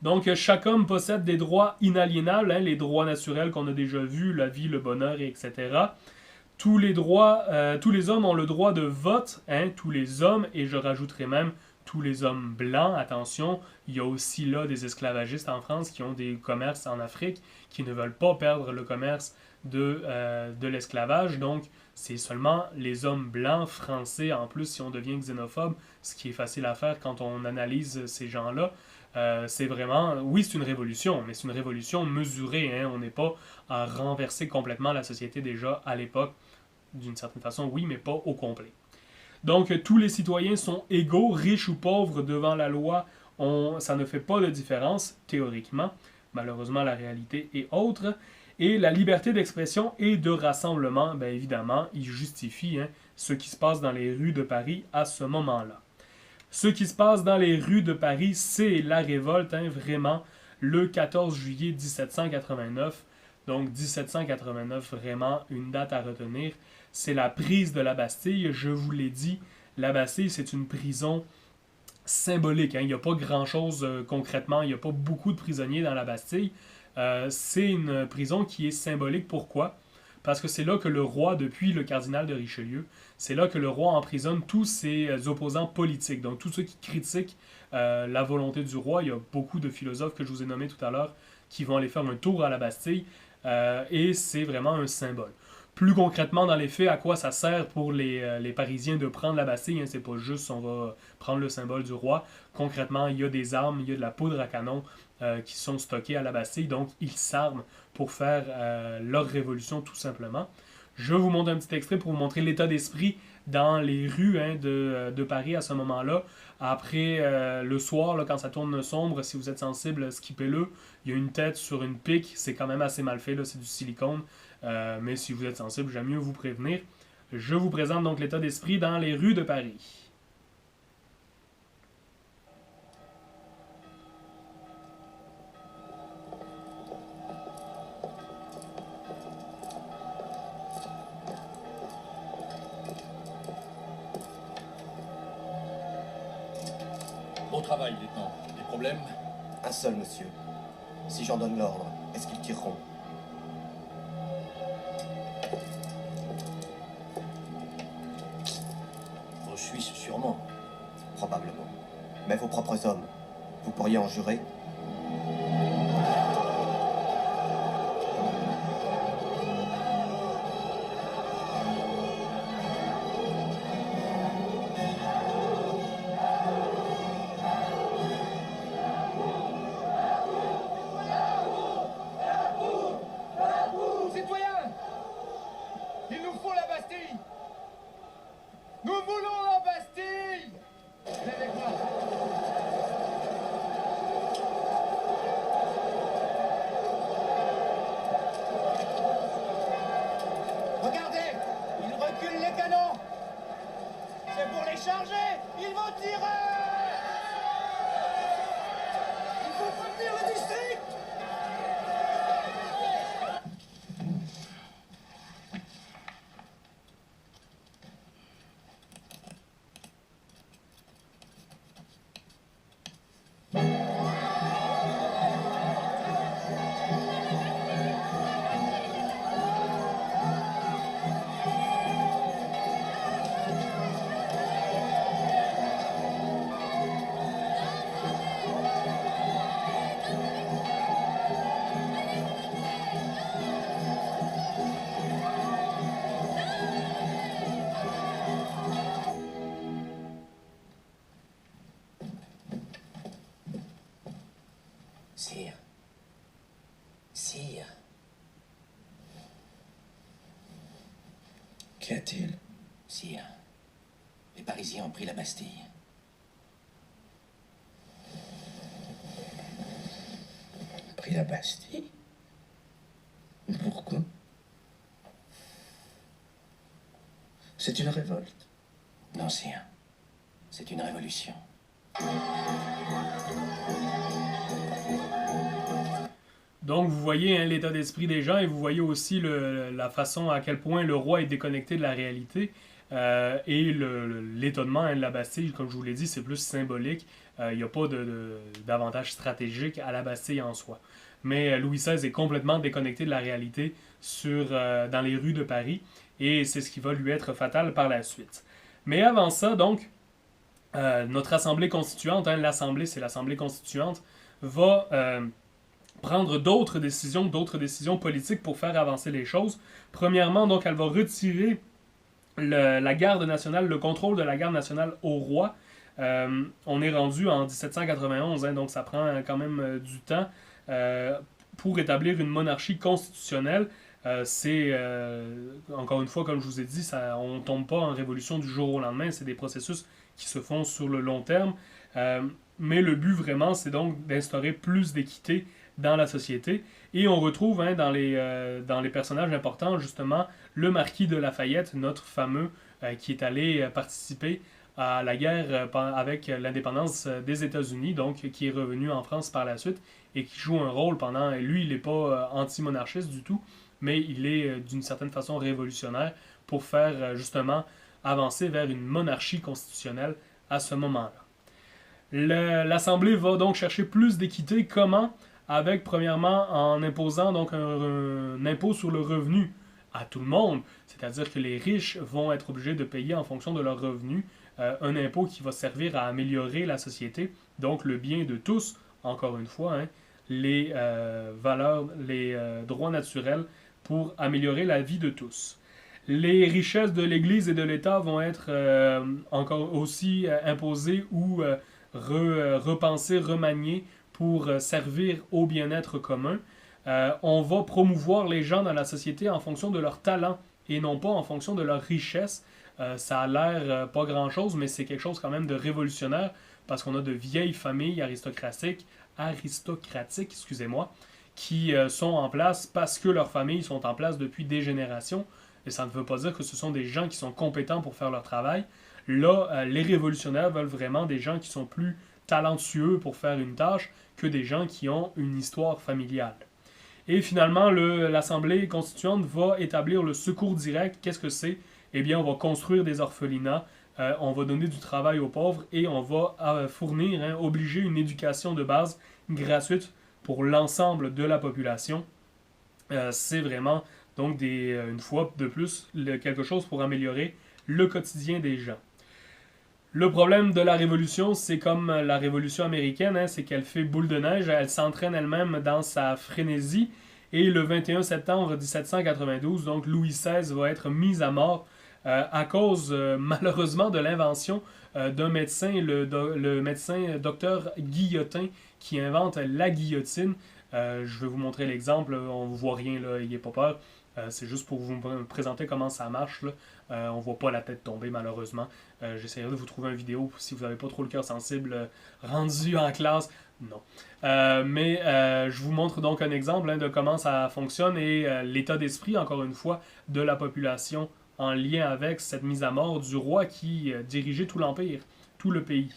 Donc, chaque homme possède des droits inaliénables, hein, les droits naturels qu'on a déjà vus, la vie, le bonheur, etc. Tous les hommes ont le droit de vote, hein, tous les hommes, et je rajouterai même tous les hommes blancs, attention, il y a aussi là des esclavagistes en France qui ont des commerces en Afrique, qui ne veulent pas perdre le commerce de l'esclavage, donc c'est seulement les hommes blancs français, en plus si on devient xénophobe, ce qui est facile à faire quand on analyse ces gens-là, c'est vraiment, oui c'est une révolution, mais c'est une révolution mesurée, hein, on n'est pas à renverser complètement la société déjà à l'époque, d'une certaine façon oui, mais pas au complet. Donc tous les citoyens sont égaux, riches ou pauvres devant la loi, ça ne fait pas de différence théoriquement, malheureusement la réalité est autre, et la liberté d'expression et de rassemblement, bien évidemment, il justifie hein, ce qui se passe dans les rues de Paris à ce moment-là. Ce qui se passe dans les rues de Paris, c'est la révolte, hein, vraiment, le 14 juillet 1789. Donc 1789, vraiment une date à retenir. C'est la prise de la Bastille. Je vous l'ai dit, la Bastille, c'est une prison symbolique. Hein. Il n'y a pas grand-chose concrètement, il n'y a pas beaucoup de prisonniers dans la Bastille. C'est une prison qui est symbolique. Pourquoi? Parce que c'est là que le roi, depuis le cardinal de Richelieu, c'est là que le roi emprisonne tous ses opposants politiques, donc tous ceux qui critiquent la volonté du roi. Il y a beaucoup de philosophes que je vous ai nommés tout à l'heure qui vont aller faire un tour à la Bastille, et c'est vraiment un symbole. Plus concrètement, dans les faits, à quoi ça sert pour les Parisiens de prendre la Bastille, hein, c'est pas juste on va prendre le symbole du roi. Concrètement, il y a des armes, il y a de la poudre à canon qui sont stockées à la Bastille, donc ils s'arment pour faire leur révolution tout simplement. Je vous montre un petit extrait pour vous montrer l'état d'esprit dans les rues hein, de Paris à ce moment-là. Après, le soir, là, quand ça tourne sombre, si vous êtes sensible, skippez-le. Il y a une tête sur une pique, c'est quand même assez mal fait, là, c'est du silicone. Mais si vous êtes sensible, j'aime mieux vous prévenir. Je vous présente donc l'état d'esprit dans les rues de Paris. Au travail, lieutenant. Des problèmes? Un seul, monsieur. Si j'en donne l'ordre, est-ce qu'ils tireront? Vos Suisses, sûrement. Probablement. Mais vos propres hommes, vous pourriez en jurer? Citoyens, il nous faut la Bastille. Nous voulons la Bastille. Venez avec moi. Regardez, ils reculent les canons. C'est pour les charger. Ils vont tirer. Il faut prévenir le district. Sire. Sire. Qu'y a-t-il? Sire. Les Parisiens ont pris la Bastille. Pris la Bastille? Pourquoi? C'est une révolte. Non, sire. C'est une révolution. Donc, vous voyez hein, l'état d'esprit des gens et vous voyez aussi la façon à quel point le roi est déconnecté de la réalité. Et l'étonnement hein, de la Bastille, comme je vous l'ai dit, c'est plus symbolique. Il n'y a pas d'avantage stratégique à la Bastille en soi. Mais Louis XVI est complètement déconnecté de la réalité dans les rues de Paris. Et c'est ce qui va lui être fatal par la suite. Mais avant ça, donc, notre Assemblée constituante, hein, l'Assemblée, c'est l'Assemblée constituante, va prendre d'autres décisions politiques pour faire avancer les choses. Premièrement, donc, elle va retirer la garde nationale, le contrôle de la garde nationale au roi. On est rendu en 1791, hein, donc ça prend quand même du temps pour établir une monarchie constitutionnelle. C'est, encore une fois, comme je vous ai dit, on ne tombe pas en révolution du jour au lendemain, c'est des processus qui se font sur le long terme. Mais le but vraiment, c'est donc d'instaurer plus d'équité dans la société. Et on retrouve hein, dans les personnages importants, justement, le marquis de Lafayette, notre fameux, qui est allé participer à la guerre avec l'indépendance des États-Unis, donc qui est revenu en France par la suite et qui joue un rôle pendant... Lui, il n'est pas anti-monarchiste du tout, mais il est d'une certaine façon révolutionnaire pour faire justement avancer vers une monarchie constitutionnelle à ce moment-là. L'Assemblée va donc chercher plus d'équité. Comment? Avec, premièrement, en imposant donc un impôt sur le revenu à tout le monde, c'est-à-dire que les riches vont être obligés de payer en fonction de leurs revenus un impôt qui va servir à améliorer la société, donc le bien de tous, encore une fois, hein, les valeurs, les droits naturels pour améliorer la vie de tous. Les richesses de l'Église et de l'État vont être encore aussi imposées ou repensées, remaniées pour servir au bien-être commun. On va promouvoir les gens dans la société en fonction de leur talent et non pas en fonction de leur richesse. Ça a l'air pas grand-chose, mais c'est quelque chose quand même de révolutionnaire parce qu'on a de vieilles familles aristocratiques, qui sont en place parce que leurs familles sont en place depuis des générations. Et ça ne veut pas dire que ce sont des gens qui sont compétents pour faire leur travail. Là, les révolutionnaires veulent vraiment des gens qui sont plus talentueux pour faire une tâche que des gens qui ont une histoire familiale. Et finalement, l'Assemblée constituante va établir le secours direct. Qu'est-ce que c'est? Eh bien, on va construire des orphelinats on va donner du travail aux pauvres et on va fournir, obliger une éducation de base gratuite pour l'ensemble de la population. C'est vraiment, donc, une fois de plus, quelque chose pour améliorer le quotidien des gens. Le problème de la Révolution, c'est comme la Révolution américaine, c'est qu'elle fait boule de neige, elle s'entraîne elle-même dans sa frénésie, et le 21 septembre 1792, donc Louis XVI va être mis à mort à cause, malheureusement, de l'invention d'un médecin, le médecin Dr Guillotin, qui invente la guillotine. Je vais vous montrer l'exemple, on ne voit rien, là, n'ayez pas peur. C'est juste pour vous présenter comment ça marche. Là. On ne voit pas la tête tomber, malheureusement. J'essaierai de vous trouver une vidéo si vous n'avez pas trop le cœur sensible rendu en classe. Non. Mais je vous montre donc un exemple de comment ça fonctionne et l'état d'esprit, encore une fois, de la population en lien avec cette mise à mort du roi qui dirigeait tout l'Empire, tout le pays.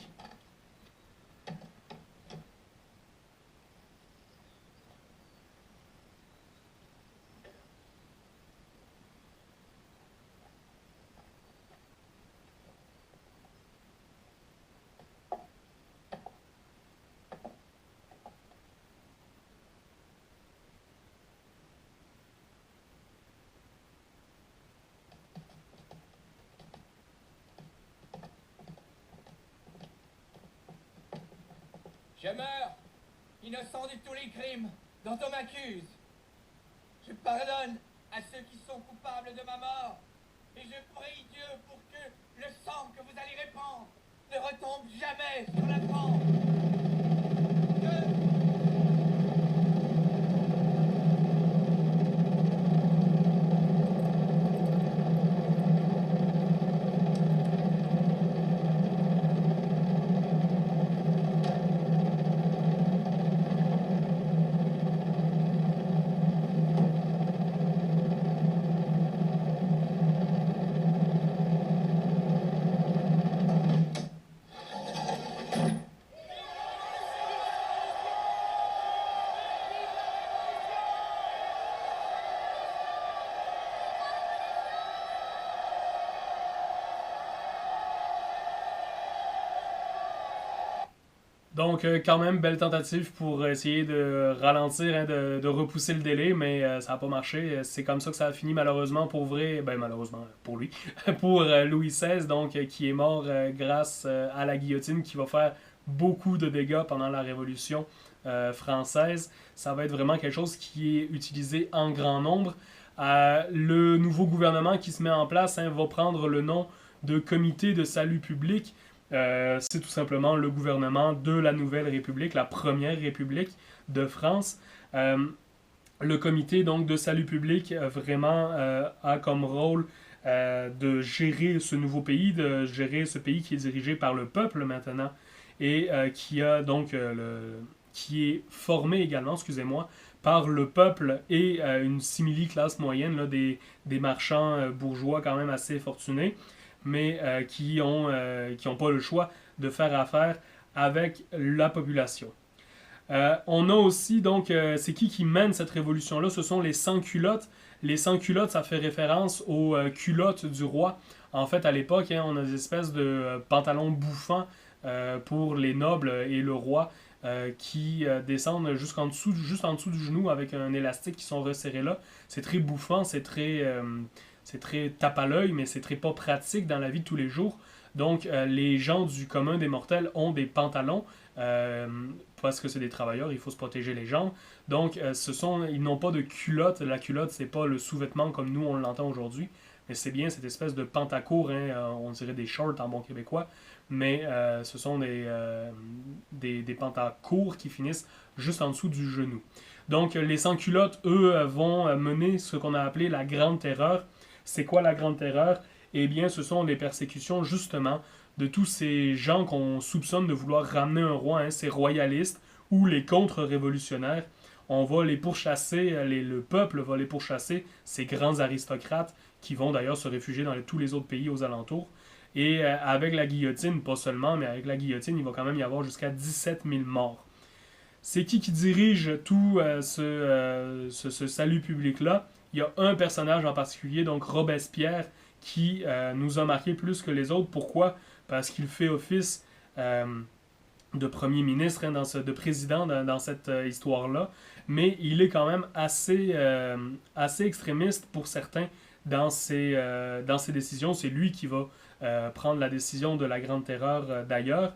Je meurs, innocent de tous les crimes dont on m'accuse. Je pardonne à ceux qui sont coupables de ma mort. Et je prie Dieu pour que le sang que vous allez répandre ne retombe jamais sur la France. Donc, quand même, belle tentative pour essayer de ralentir, de repousser le délai, mais ça n'a pas marché. C'est comme ça que ça a fini, malheureusement, pour vrai, ben malheureusement pour lui, pour Louis XVI, donc, qui est mort grâce à la guillotine, qui va faire beaucoup de dégâts pendant la Révolution française. Ça va être vraiment quelque chose qui est utilisé en grand nombre. Le nouveau gouvernement qui se met en place va prendre le nom de Comité de salut public. C'est tout simplement le gouvernement de la Nouvelle République, la première République de France. Le comité donc de salut public vraiment a comme rôle de gérer ce nouveau pays, de gérer ce pays qui est dirigé par le peuple maintenant et qui est formé également, excusez-moi, par le peuple et une simili-classe moyenne, là, des marchands bourgeois quand même assez fortunés, mais qui ont pas le choix de faire affaire avec la population. On a aussi, donc, c'est qui mène cette révolution-là? Ce sont les sans-culottes. Les sans-culottes, ça fait référence aux culottes du roi. En fait, à l'époque, on a des espèces de pantalons bouffants pour les nobles et le roi qui descendent juste en dessous du genou avec un élastique qui sont resserrés là. C'est très bouffant, c'est très tape à l'œil, mais c'est très pas pratique dans la vie de tous les jours. Donc, les gens du commun des mortels ont des pantalons, parce que c'est des travailleurs, il faut se protéger les jambes. Donc, ils n'ont pas de culotte. La culotte, c'est pas le sous-vêtement comme nous, on l'entend aujourd'hui, mais c'est bien cette espèce de pantacourt, on dirait des shorts en bon québécois, mais ce sont des pantacourts qui finissent juste en dessous du genou. Donc, les sans-culottes, eux, vont mener ce qu'on a appelé la Grande Terreur. C'est quoi la Grande Terreur? Eh bien, ce sont les persécutions, justement, de tous ces gens qu'on soupçonne de vouloir ramener un roi, ces royalistes ou les contre-révolutionnaires. On va les pourchasser, le peuple va les pourchasser, ces grands aristocrates qui vont d'ailleurs se réfugier dans tous les autres pays aux alentours. Et avec la guillotine, pas seulement, mais avec la guillotine, il va quand même y avoir jusqu'à 17 000 morts. C'est qui dirige tout ce salut public-là? Il y a un personnage en particulier, donc Robespierre, qui nous a marqué plus que les autres. Pourquoi? Parce qu'il fait office de premier ministre, de président dans cette histoire-là, mais il est quand même assez extrémiste pour certains dans ses décisions. C'est lui qui va prendre la décision de la Grande Terreur d'ailleurs.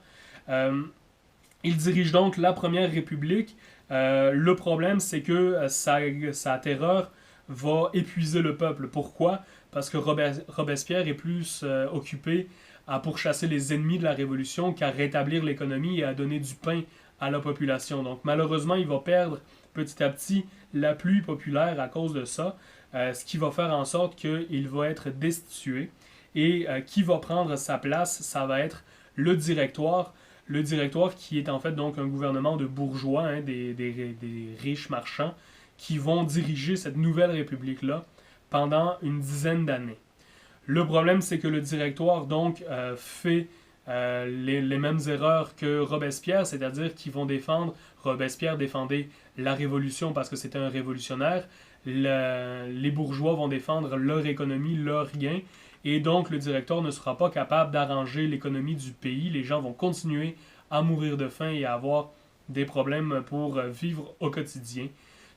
Il dirige donc la Première République. Le problème, c'est que sa terreur va épuiser le peuple. Pourquoi? Parce que Robespierre est plus occupé à pourchasser les ennemis de la Révolution qu'à rétablir l'économie et à donner du pain à la population. Donc malheureusement, il va perdre petit à petit l'appui populaire à cause de ça, ce qui va faire en sorte qu'il va être destitué. Et qui va prendre sa place, ça va être le Directoire. Le Directoire qui est en fait donc un gouvernement de bourgeois, hein, des riches marchands, qui vont diriger cette nouvelle République-là pendant une dizaine d'années. Le problème, c'est que le Directoire donc fait les mêmes erreurs que Robespierre, c'est-à-dire qu'ils vont défendre, Robespierre défendait la Révolution parce que c'était un révolutionnaire, les bourgeois vont défendre leur économie, leurs gains, et donc le Directoire ne sera pas capable d'arranger l'économie du pays. Les gens vont continuer à mourir de faim et à avoir des problèmes pour vivre au quotidien.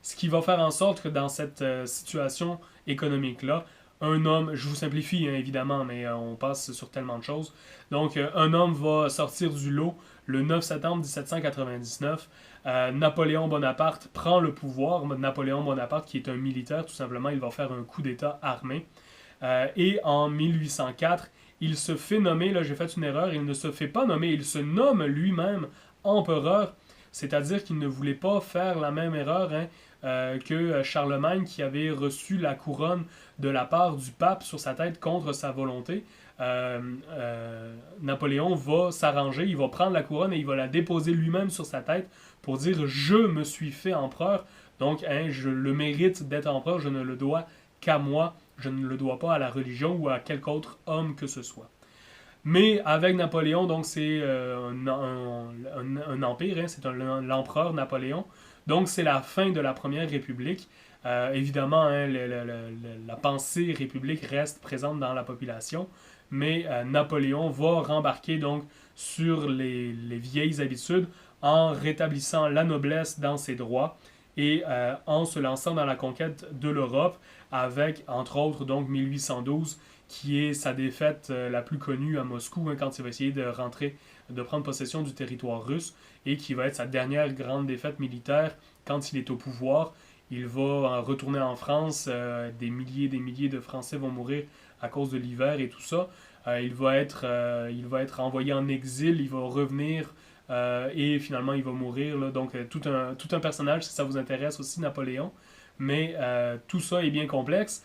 Ce qui va faire en sorte que dans cette situation économique-là, un homme, je vous simplifie hein, évidemment, mais on passe sur tellement de choses. Donc un homme va sortir du lot le 9 septembre 1799. Napoléon Bonaparte prend le pouvoir. Napoléon Bonaparte qui est un militaire, tout simplement, il va faire un coup d'État armé. Et en 1804, il se fait nommer, là j'ai fait une erreur, il ne se fait pas nommer, il se nomme lui-même empereur, c'est-à-dire qu'il ne voulait pas faire la même erreur que Charlemagne qui avait reçu la couronne de la part du pape sur sa tête contre sa volonté. Napoléon va s'arranger, il va prendre la couronne et il va la déposer lui-même sur sa tête pour dire « Je me suis fait empereur ». Donc, je le mérite d'être empereur, je ne le dois qu'à moi, je ne le dois pas à la religion ou à quelque autre homme que ce soit. Mais avec Napoléon, donc c'est un empire, hein, c'est l'empereur Napoléon. Donc c'est la fin de la Première République. Évidemment, hein, la pensée république reste présente dans la population, mais Napoléon va rembarquer donc sur les vieilles habitudes en rétablissant la noblesse dans ses droits et en se lançant dans la conquête de l'Europe avec, entre autres, donc 1812, qui est sa défaite la plus connue à Moscou, hein, quand il va essayer de prendre possession du territoire russe, et qui va être sa dernière grande défaite militaire quand il est au pouvoir. Il va retourner en France, des milliers de Français vont mourir à cause de l'hiver et tout ça. Il va être envoyé en exil, il va revenir, et finalement il va mourir. Là. Donc tout un personnage, si ça vous intéresse aussi, Napoléon. Mais tout ça est bien complexe.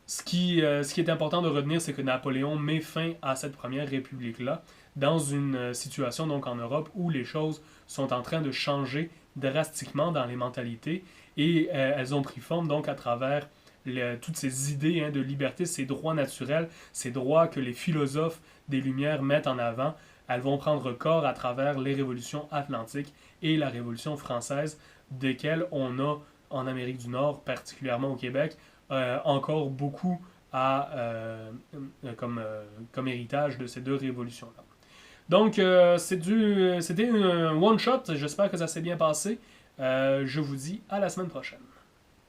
Ce qui est important de retenir, c'est que Napoléon met fin à cette Première République-là dans une situation donc en Europe où les choses sont en train de changer drastiquement dans les mentalités et elles ont pris forme donc à travers toutes ces idées hein, de liberté, ces droits naturels, ces droits que les philosophes des Lumières mettent en avant. Elles vont prendre corps à travers les révolutions atlantiques et la Révolution française, desquelles on a en Amérique du Nord, particulièrement au Québec, encore beaucoup comme héritage de ces deux révolutions-là. Donc, c'était un one-shot. J'espère que ça s'est bien passé. Je vous dis à la semaine prochaine.